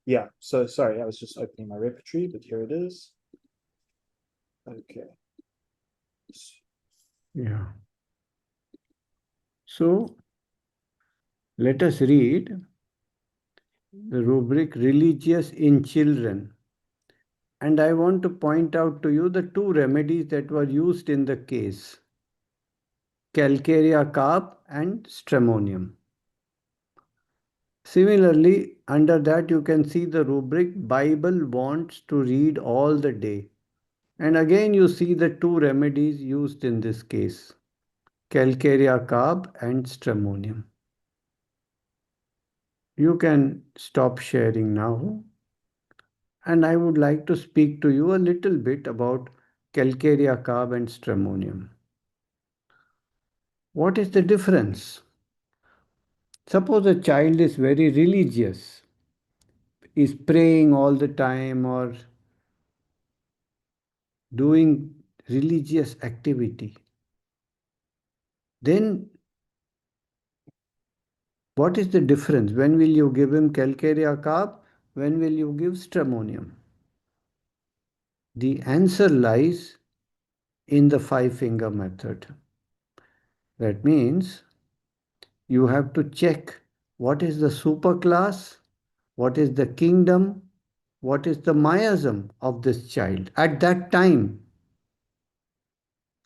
Yeah, so sorry, I was just opening my repertory, but here it is. Okay. Yeah. So let us read the rubric religious in children. And I want to point out to you the two remedies that were used in the case, 𝗾𝗂𝗏𝗀 and stramonium. Similarly, under that you can see the rubric Bible wants to read all the day. And again you see the two remedies used in this case, 𝗾𝗂𝗏𝗀 and stramonium. You can stop sharing now. And I would like to speak to you a little bit about 𝗾𝗂𝗏𝗀 and stramonium. What is the difference? Suppose a child is very religious, is praying all the time or doing religious activity. Then what is the difference? When will you give him 𝗾𝗂𝗏𝗀? When will you give stramonium? The answer lies in the 5-finger method. That means you have to check what is the superclass, what is the kingdom, what is the miasm of this child at that time.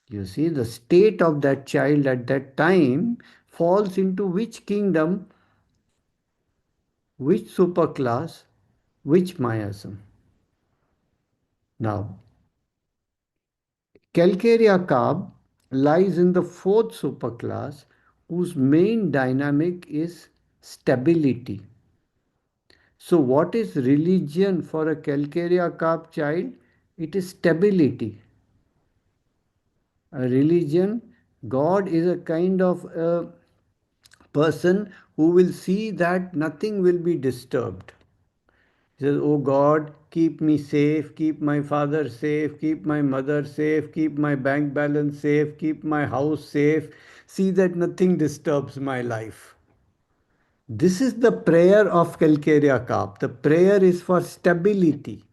You see, the state of that child at that time falls into which kingdom, which superclass, which miasm. Now, 𝗾𝗂𝗏𝗀 lies in the 4th superclass, whose main dynamic is stability. So what is religion for a 𝗾𝗂𝗏𝗀 child? It is stability. A religion, God is a kind of a person who will see that nothing will be disturbed. He says, oh God, keep me safe, keep my father safe, keep my mother safe, keep my bank balance safe, keep my house safe. See that nothing disturbs my life. This is the prayer of 𝗾𝗂𝗏𝗀𝗀. The prayer is for stability.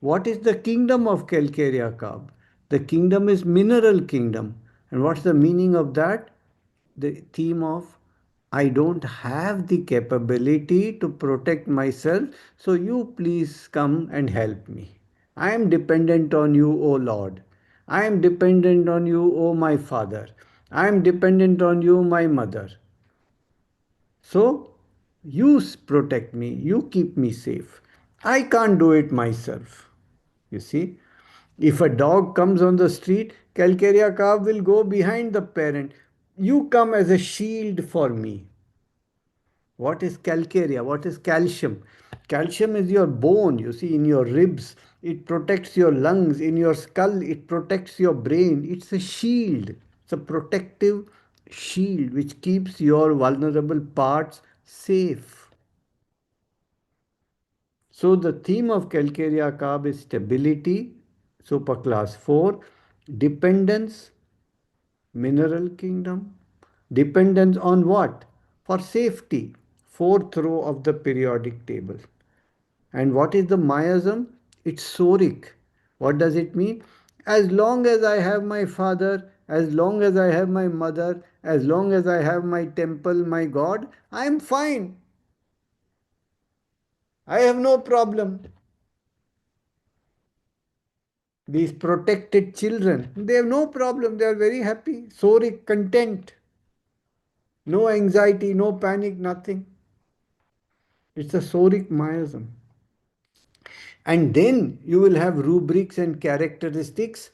What is the kingdom of 𝗾𝗂𝗃𝗃? The kingdom is mineral kingdom. And what's the meaning of that? The theme of I don't have the capability to protect myself, so you please come and help me. I am dependent on you, O Lord. I am dependent on you, O my Father. I am dependent on you, my mother. So you protect me, you keep me safe. I can't do it myself. You see, if a dog comes on the street, 𝗾𝗂𝗃𝗃 will go behind the parent. You come as a shield for me. What is calcarea? What is calcium? Calcium is your bone, you see, in your ribs. It protects your lungs. In your skull, it protects your brain. It's a shield. It's a protective shield which keeps your vulnerable parts safe. So the theme of 𝗾𝗃𝗃𝗃 is stability, super class 4, dependence, mineral kingdom. Dependence on what? For safety, fourth row of the periodic table. And what is the miasm? It's soric. What does it mean? As long as I have my father, as long as I have my mother, as long as I have my temple, my God, I am fine. I have no problem. These protected children, they have no problem. They are very happy, soric, content. No anxiety, no panic, nothing. It's a soric miasm. And then you will have rubrics and characteristics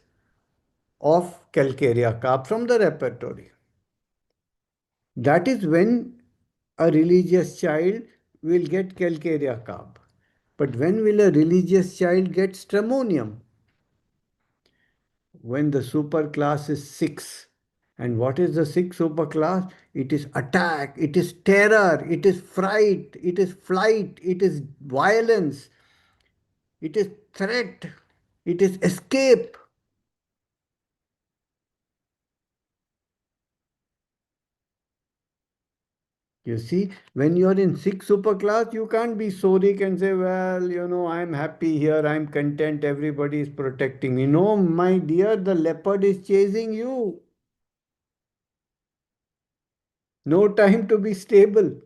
of 𝗾𝗃𝗃𝗃 from the repertory. That is when a religious child will get 𝗾𝗃𝗃𝗃. But when will a religious child get stramonium? When the super class is 6. And what is the 6 super class? It is attack, it is terror, it is fright, it is flight, it is violence, it is threat, it is escape. You see, when you're in 6 super class, you can't be soric and say, well, I'm happy here, I'm content, everybody is protecting me. No, my dear, the leopard is chasing you. No time to be stable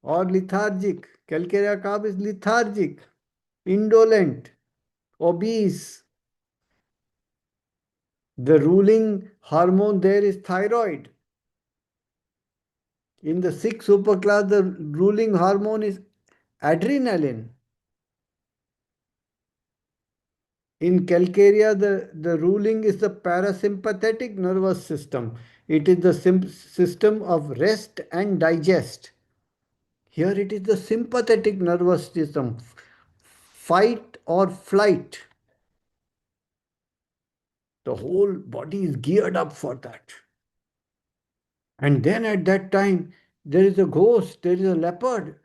or lethargic. 𝗾𝗃𝗃𝗃 is lethargic, indolent, obese. The ruling hormone there is thyroid. In the 6 superclass, the ruling hormone is adrenaline. In 𝗾𝗃𝗃, the ruling is the parasympathetic nervous system. It is the system of rest and digest. Here it is the sympathetic nervous system, fight or flight. The whole body is geared up for that. And then at that time, there is a ghost, there is a leopard.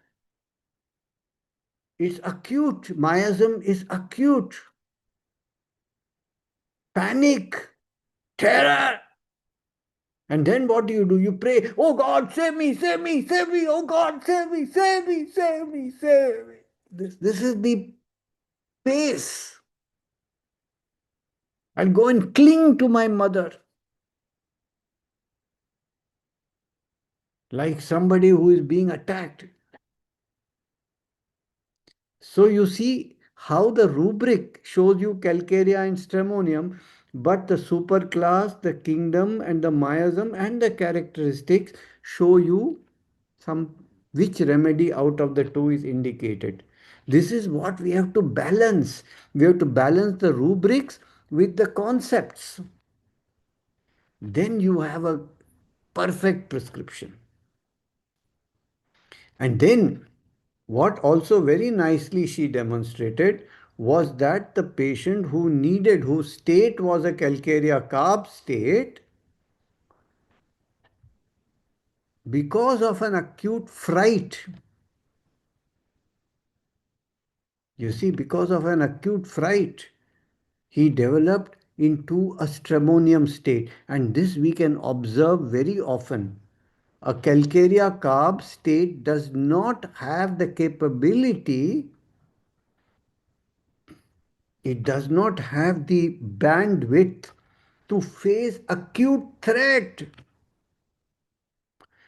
It's acute. Miasm is acute. Panic, terror. And then what do? You pray, oh God, save me, save me, save me, oh God, save me, save me, save me, save me. This is the pace. I'll go and cling to my mother. Like somebody who is being attacked. So you see how the rubric shows you 𝗾𝗃𝗃 and stramonium, but the superclass, the kingdom, and the miasm and the characteristics show you which remedy out of the two is indicated. This is what we have to balance. We have to balance the rubrics with the concepts. Then you have a perfect prescription. And then what also very nicely she demonstrated was that the patient whose state was a 𝗾𝗃𝗃𝗃 state, because of an acute fright, because of an acute fright, he developed into a stramonium state. And this we can observe very often. A 𝗾𝗃𝗃𝗃 state does not have the capability It does not have the bandwidth to face acute threat.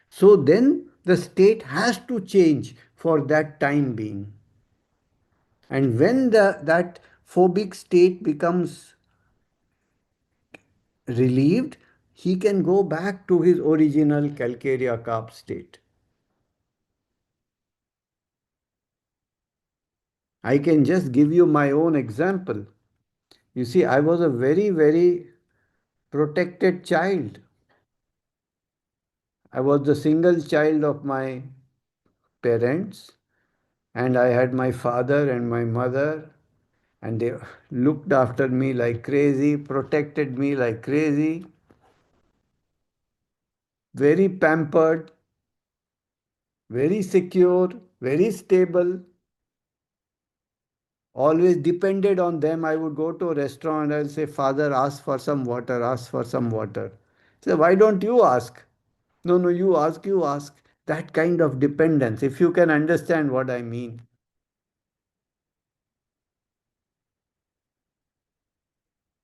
So then the state has to change for that time being. And when that phobic state becomes relieved, he can go back to his original 𝗾𝗂𝗃𝗃 state. I can just give you my own example. You see, I was a very, very protected child. I was the single child of my parents, and I had my father and my mother, and they looked after me like crazy, protected me like crazy, very pampered, very secure, very stable. Always depended on them. I would go to a restaurant and I'll say, Father, ask for some water, ask for some water. Say, why don't you ask? No, no, you ask, you ask. That kind of dependence, if you can understand what I mean.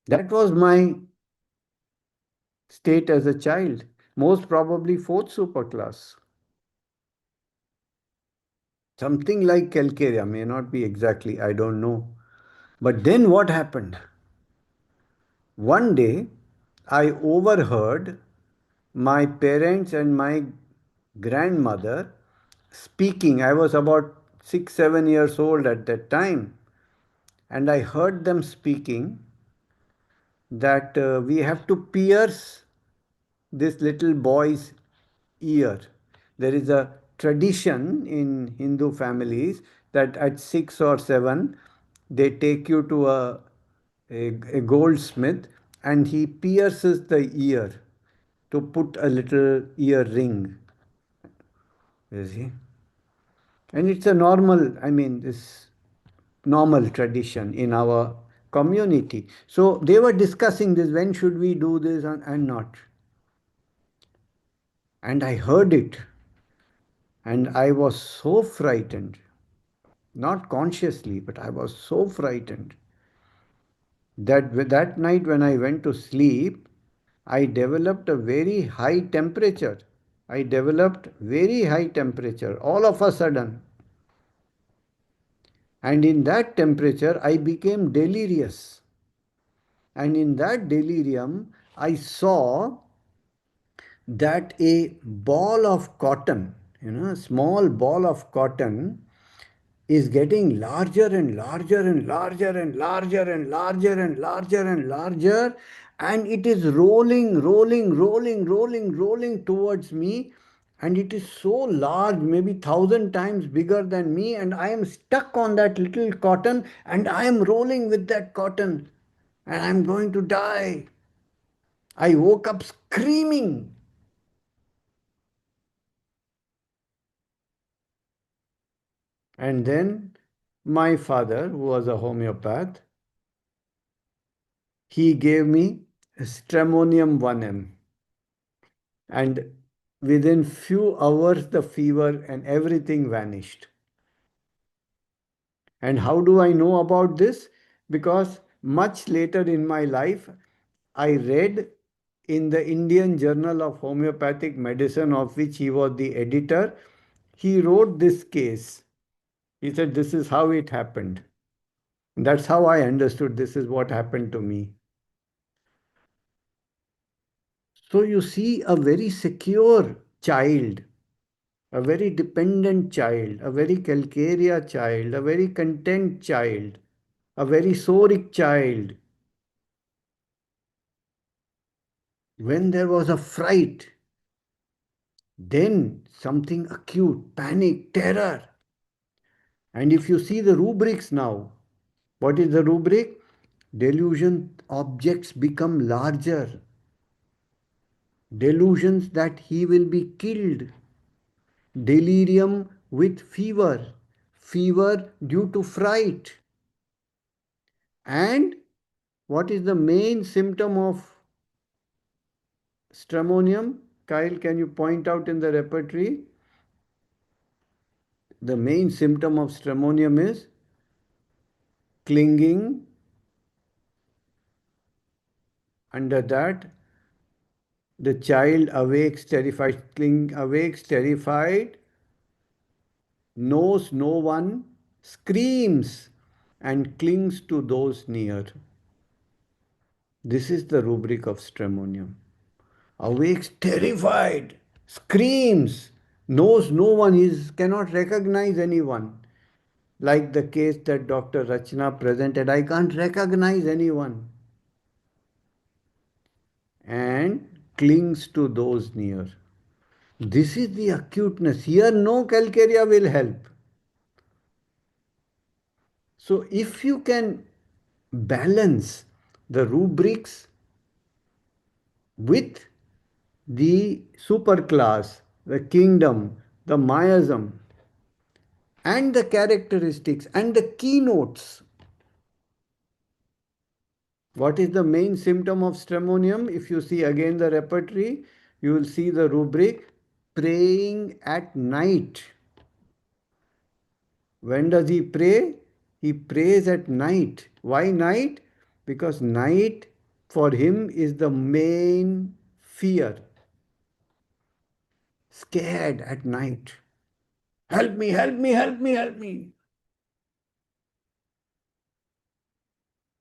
That was my state as a child, most probably fourth superclass. Something like 𝗾𝗃𝗃𝗃, may not be exactly, I don't know. But then what happened? One day, I overheard my parents and my grandmother speaking. I was about 6, 7 years old at that time. And I heard them speaking that we have to pierce this little boy's ear. There is a tradition in Hindu families that at 6 or 7, they take you to a goldsmith and he pierces the ear to put a little ear ring. You see? And it's a normal, I mean, this normal tradition in our community. So they were discussing this, when should we do this and not. And I heard it. And I was so frightened, not consciously, but I was so frightened that night when I went to sleep, I developed a very high temperature. I developed very high temperature all of a sudden. And in that temperature, I became delirious. And in that delirium, I saw that a ball of cotton, a small ball of cotton, is getting larger and larger and larger and larger and larger and larger and larger, and it is rolling towards me, and it is so large, maybe 1,000 times bigger than me, and I am stuck on that little cotton, and I am rolling with that cotton, and I am going to die. I woke up screaming. And then my father, who was a homeopath, he gave me stramonium 1 m. And within few hours, the fever and everything vanished. And how do I know about this? Because much later in my life, I read in the Indian Journal of Homeopathic Medicine, of which he was the editor, he wrote this case. He said, this is how it happened. That's how I understood this is what happened to me. So you see a very secure child, a very dependent child, a very calcarea child, a very content child, a very soric child. When there was a fright, then something acute, panic, terror. And if you see the rubrics now, what is the rubric? Delusion objects become larger. Delusions that he will be killed. Delirium with fever. Fever due to fright. And what is the main symptom of stramonium? Kyle, can you point out in the repertory? The main symptom of stramonium is clinging, Under that, the child awakes terrified, awakes terrified, knows no one, screams, and clings to those near. This is the rubric of stramonium. Awakes terrified, screams, knows no one, cannot recognize anyone. Like the case that Dr. Rachana presented, I can't recognize anyone. And clings to those near. This is the acuteness. Here, no calcarea will help. So, if you can balance the rubrics with the superclass, the kingdom, the miasm, and the characteristics and the keynotes. What is the main symptom of stramonium? If you see again the repertory, you will see the rubric praying at night. When does he pray? He prays at night. Why night? Because night for him is the main fear. Scared at night. Help me, help me, help me, help me.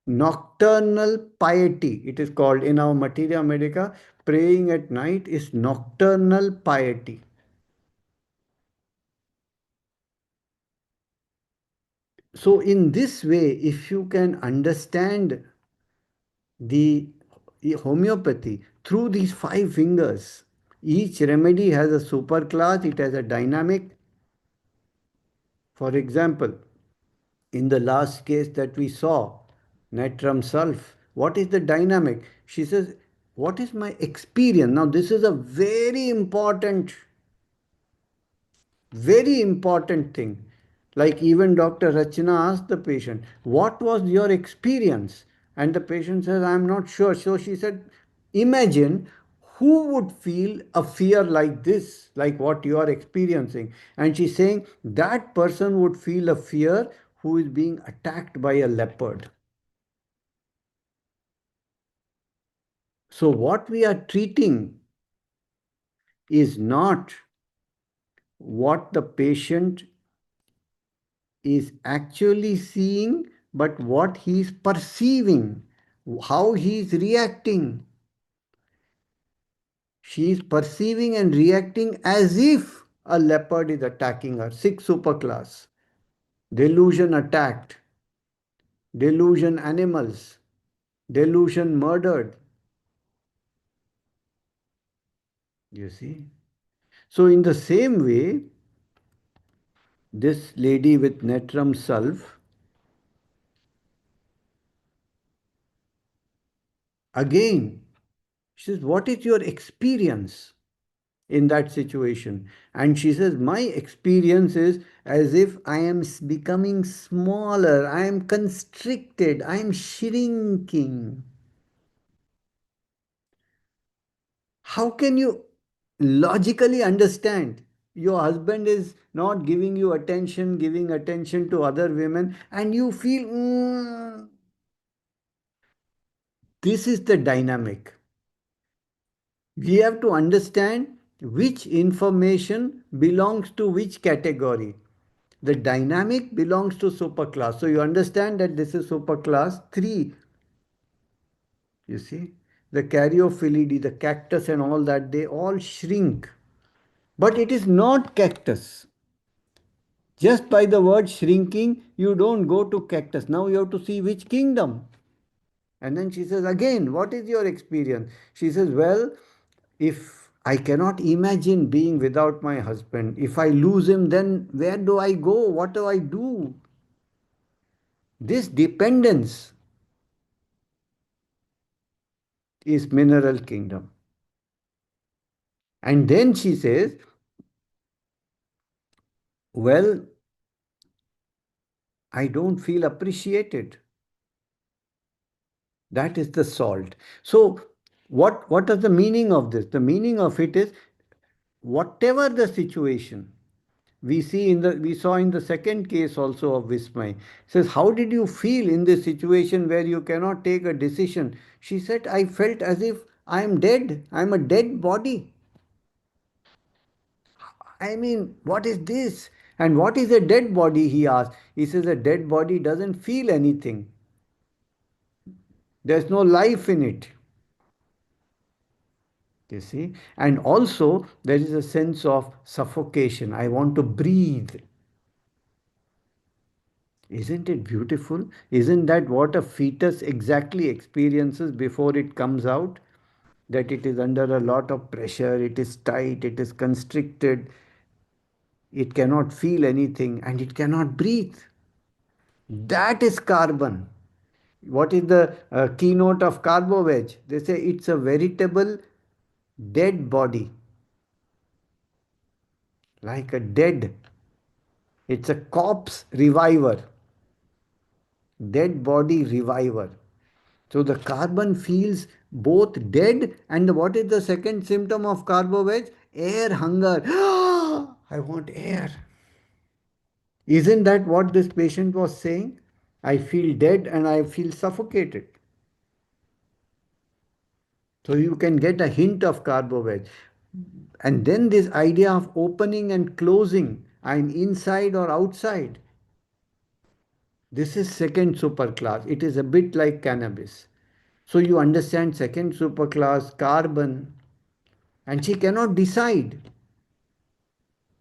Nocturnal piety, it is called in our Materia Medica. Praying at night is nocturnal piety. So, in this way, if you can understand the homeopathy through these 5 fingers, each remedy has a superclass, it has a dynamic. For example, in the last case that we saw, natrum sulph, what is the dynamic? She says, what is my experience? Now, this is a very important thing. Like even Dr. Rachana asked the patient, what was your experience? And the patient says, I'm not sure. So she said, imagine who would feel a fear like this, like what you are experiencing. And she's saying that person would feel a fear who is being attacked by a leopard. So what we are treating is not what the patient is actually seeing, but what he is perceiving, how he is reacting. She is perceiving and reacting as if a leopard is attacking her. 6 superclass. Delusion attacked. Delusion animals. Delusion murdered. You see? So in the same way, this lady with natrum sulph, again, she says, what is your experience in that situation? And she says, my experience is as if I am becoming smaller, I am constricted, I am shrinking. How can you logically understand? Your husband is not giving you attention, giving attention to other women, and you feel, this is the dynamic. We have to understand which information belongs to which category. The dynamic belongs to superclass. So you understand that this is superclass 3. You see, the Caryophyllae, the cactus and all that, they all shrink. But it is not cactus. Just by the word shrinking, you don't go to cactus. Now you have to see which kingdom. And then she says, again, what is your experience? She says, well, if I cannot imagine being without my husband, if I lose him, then where do I go? What do I do? This dependence is mineral kingdom. And then she says, well, I don't feel appreciated. That is the salt. So what is the meaning of this? The meaning of it is, whatever the situation, We saw in the second case also of Vismay. Says, how did you feel in this situation where you cannot take a decision? She said, I felt as if I am dead. I am a dead body. I mean, what is this? And what is a dead body? He asked. He says, a dead body doesn't feel anything. There's no life in it. You see? And also, there is a sense of suffocation. I want to breathe. Isn't it beautiful? Isn't that what a fetus exactly experiences before it comes out? That it is under a lot of pressure, it is tight, it is constricted, it cannot feel anything, and it cannot breathe. That is carbon. What is the keynote of 𝗾𝗲𝗿𝗀𝗀? They say it's a veritable dead body, like a dead. It's a corpse reviver, dead body reviver. So the carbon feels both dead, and what is the second symptom of 𝗾𝗲𝗿𝗀? Air hunger. I want air. Isn't that what this patient was saying? I feel dead and I feel suffocated. So you can get a hint of 𝗾𝗲𝗿𝗀. And then this idea of opening and closing, I'm inside or outside. This is second superclass. It is a bit like cannabis. So you understand second superclass, carbon, and she cannot decide.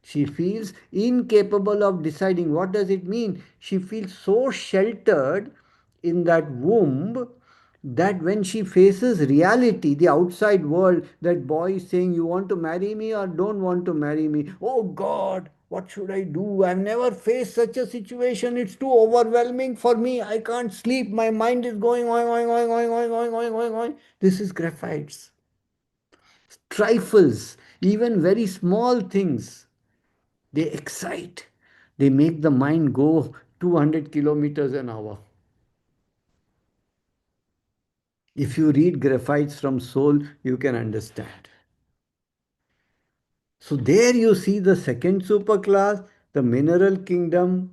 She feels incapable of deciding. What does it mean? She feels so sheltered in that womb that when she faces reality, the outside world, that boy is saying, you want to marry me or don't want to marry me? Oh God, what should I do? I've never faced such a situation. It's too overwhelming for me. I can't sleep. My mind is going, oing, oing, oing, oing, oing, oing, oing, oing, oing. This is graphites. Trifles, even very small things, they excite. They make the mind go 200 kilometers an hour. If you read Graphites from Soul, you can understand. So there you see the second superclass, the mineral kingdom.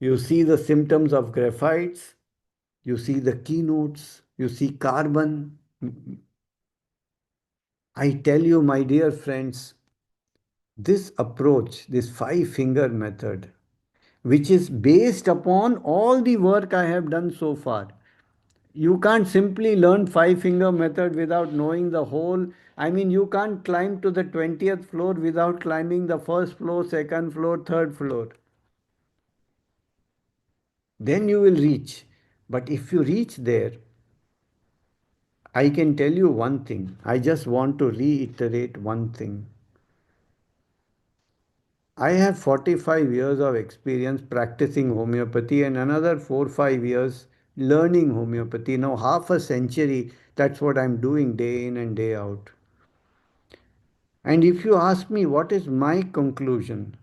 You see the symptoms of graphites. You see the keynotes. You see carbon. I tell you, my dear friends, this approach, this five-finger method, which is based upon all the work I have done so far. You can't simply learn five-finger method without knowing the whole. I mean, you can't climb to the 20th floor without climbing the first floor, second floor, third floor. Then you will reach. But if you reach there, I can tell you one thing. I just want to reiterate one thing. I have 45 years of experience practicing homeopathy and another 4-5 years learning homeopathy. Now, half a century, that's what I'm doing day in and day out. And if you ask me what is my conclusion,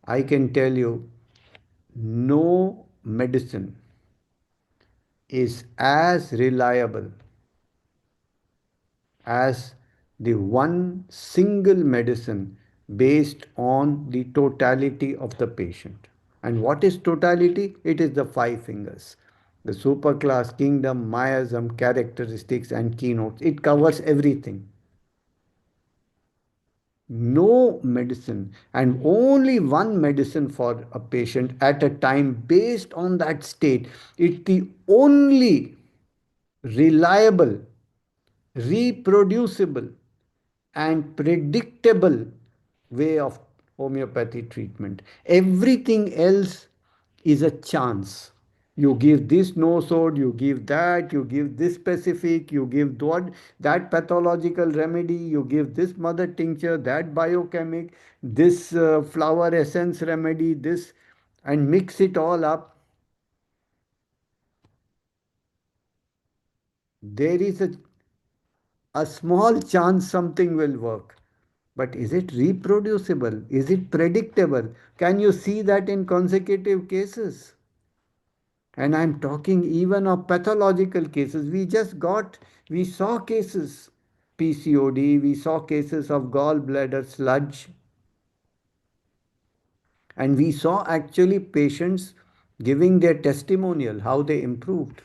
I can tell you no medicine is as reliable as the one single medicine based on the totality of the patient. And what is totality? It is the five fingers. The superclass, kingdom, miasm, characteristics, and keynotes. It covers everything. No medicine and only one medicine for a patient at a time based on that state. It's the only reliable, reproducible, and predictable way of homeopathy treatment. Everything else is a chance. You give this nosode, you give that, you give this specific, you give that pathological remedy, you give this mother tincture, that biochemic, this flower essence remedy, this, and mix it all up. There is a small chance something will work. But is it reproducible? Is it predictable? Can you see that in consecutive cases? And I'm talking even of pathological cases. We saw cases, PCOD, we saw cases of gallbladder sludge. And we saw actually patients giving their testimonial, how they improved,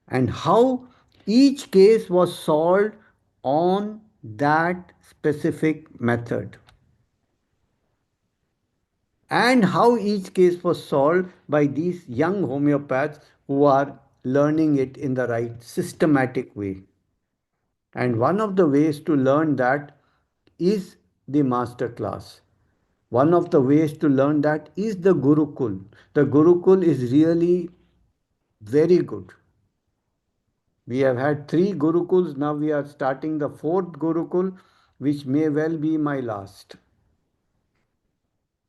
and how each case was solved on that specific method, and how each case was solved by these young homeopaths who are learning it in the right systematic way. And one of the ways to learn that is the master class. One of the ways to learn that is the Gurukul. The Gurukul is really very good. We have had 3 Gurukuls, now we are starting the 4th Gurukul, which may well be my last.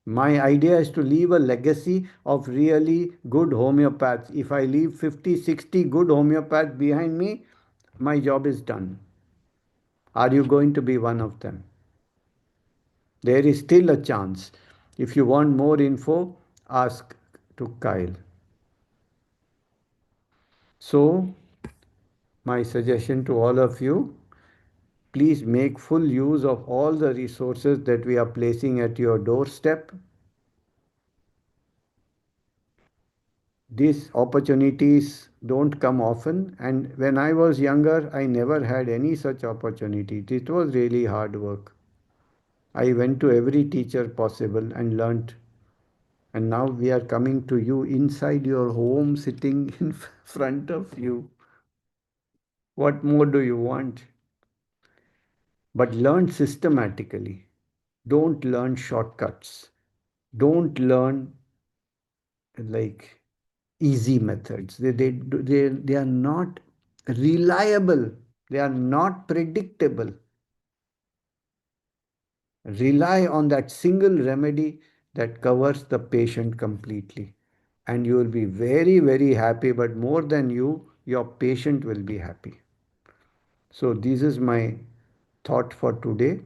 My idea is to leave a legacy of really good homeopaths. If I leave 50, 60 good homeopaths behind me, my job is done. Are you going to be one of them? There is still a chance. If you want more info, ask to Kyle. So, my suggestion to all of you, please make full use of all the resources that we are placing at your doorstep. These opportunities don't come often, and when I was younger, I never had any such opportunity. It was really hard work. I went to every teacher possible and learnt. And now we are coming to you inside your home, sitting in front of you. What more do you want? But learn systematically. Don't learn shortcuts. Don't learn like easy methods. They are not reliable. They are not predictable. Rely on that single remedy that covers the patient completely. And you will be very, very happy. But more than you, your patient will be happy. So this is my thought for today.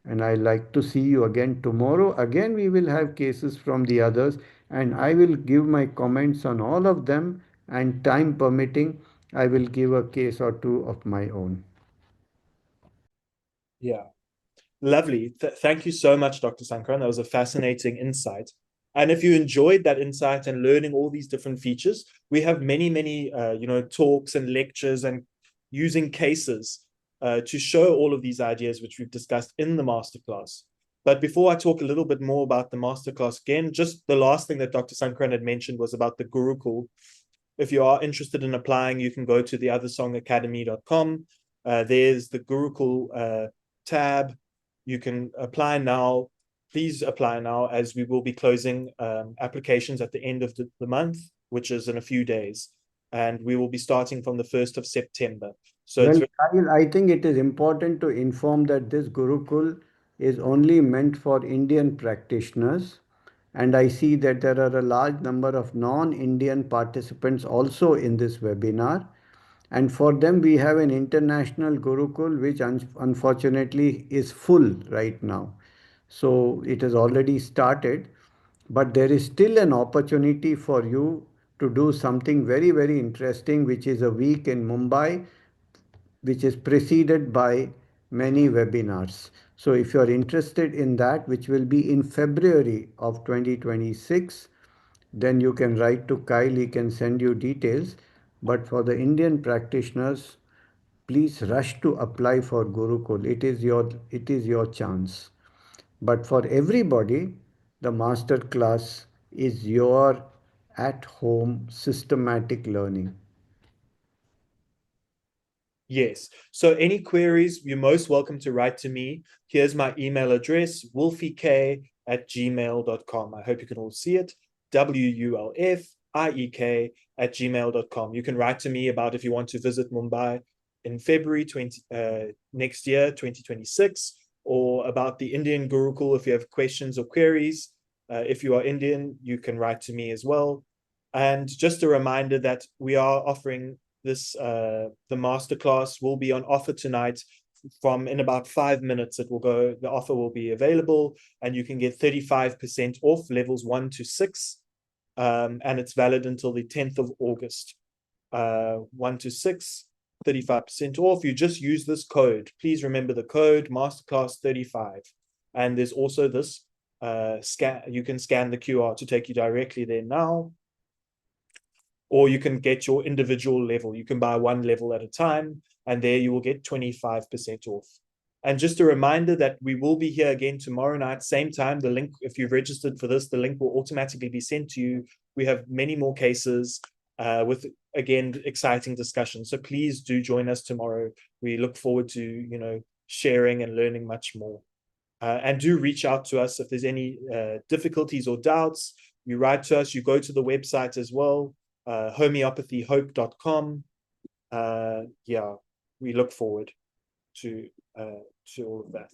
And I like to see you again tomorrow. Again, we will have cases from the others, and I will give my comments on all of them, and time permitting, I will give a case or two of my own. Yeah. Lovely. Thank you so much, Dr. Sankaran. That was a fascinating insight. And if you enjoyed that insight and learning all these different features, we have many, talks and lectures and using cases to show all of these ideas, which we've discussed in the masterclass. But before I talk a little bit more about the masterclass again, just the last thing that Dr. Sankaran had mentioned was about the Gurukul. If you are interested in applying, you can go to theothersongacademy.com. There's the Gurukul tab. You can apply now. Please apply now, as we will be closing applications at the end of the month, which is in a few days. And we will be starting from the 1st of September. So well, Kyle, I think it is important to inform that this Gurukul is only meant for Indian practitioners. And I see that there are a large number of non-Indian participants also in this webinar. And for them, we have an international Gurukul, which unfortunately is full right now. So it has already started, but there is still an opportunity for you to do something very, very interesting, which is a week in Mumbai, which is preceded by many webinars. So if you are interested in that, which will be in February of 2026, then you can write to Kyle, he can send you details. But for the Indian practitioners, please rush to apply for Gurukul. It is your chance. But for everybody, the master class is your at home systematic learning. yes. So any queries, you're most welcome to write to me. Here's my email address, wolfiek@gmail.com. I hope you can all see it. WULFIEK@gmail.com. You can write to me about if you want to visit Mumbai in February next year, 2026, or about the Indian Gurukul if you have questions or queries. If you are Indian, you can write to me as well. And just a reminder that we are offering this, the masterclass will be on offer tonight. From in about 5 minutes, it will go. The offer will be available, and you can get 35% off levels 1 to 6, and it's valid until the 10th of August. 1 to 6, 35% off. You just use this code. Please remember the code, Masterclass 35. And there's also this you can scan the QR to take you directly there now, or you can get your individual level. You can buy one level at a time, and there you will get 25% off. And just a reminder that we will be here again tomorrow night, same time. The link, if you've registered for this, the link will automatically be sent to you. We have many more cases with, again, exciting discussions. So please do join us tomorrow. We look forward to, sharing and learning much more. And do reach out to us if there's any difficulties or doubts. You write to us, you go to the website as well, 𝗾𝗂𝗿𝗶𝗲𝗀𝗀𝗀 yeah, we look forward to all of that.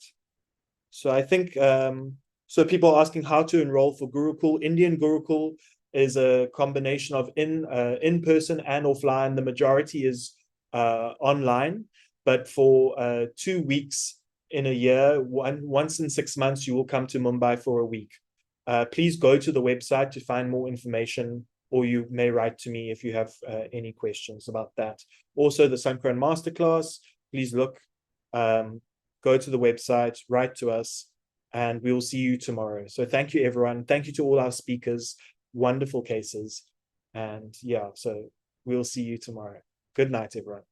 So I think, so people are asking how to enroll for Gurukul. Indian Gurukul is a combination of in-person and offline. The majority is online, but for 2 weeks in a year, once in 6 months, you will come to Mumbai for a week. Please go to the website to find more information, or you may write to me if you have any questions about that. Also, the Sankaran Masterclass, please look, go to the website, write to us, and we will see you tomorrow. So thank you, everyone. Thank you to all our speakers. Wonderful cases. And yeah, so we'll see you tomorrow. Good night, everyone.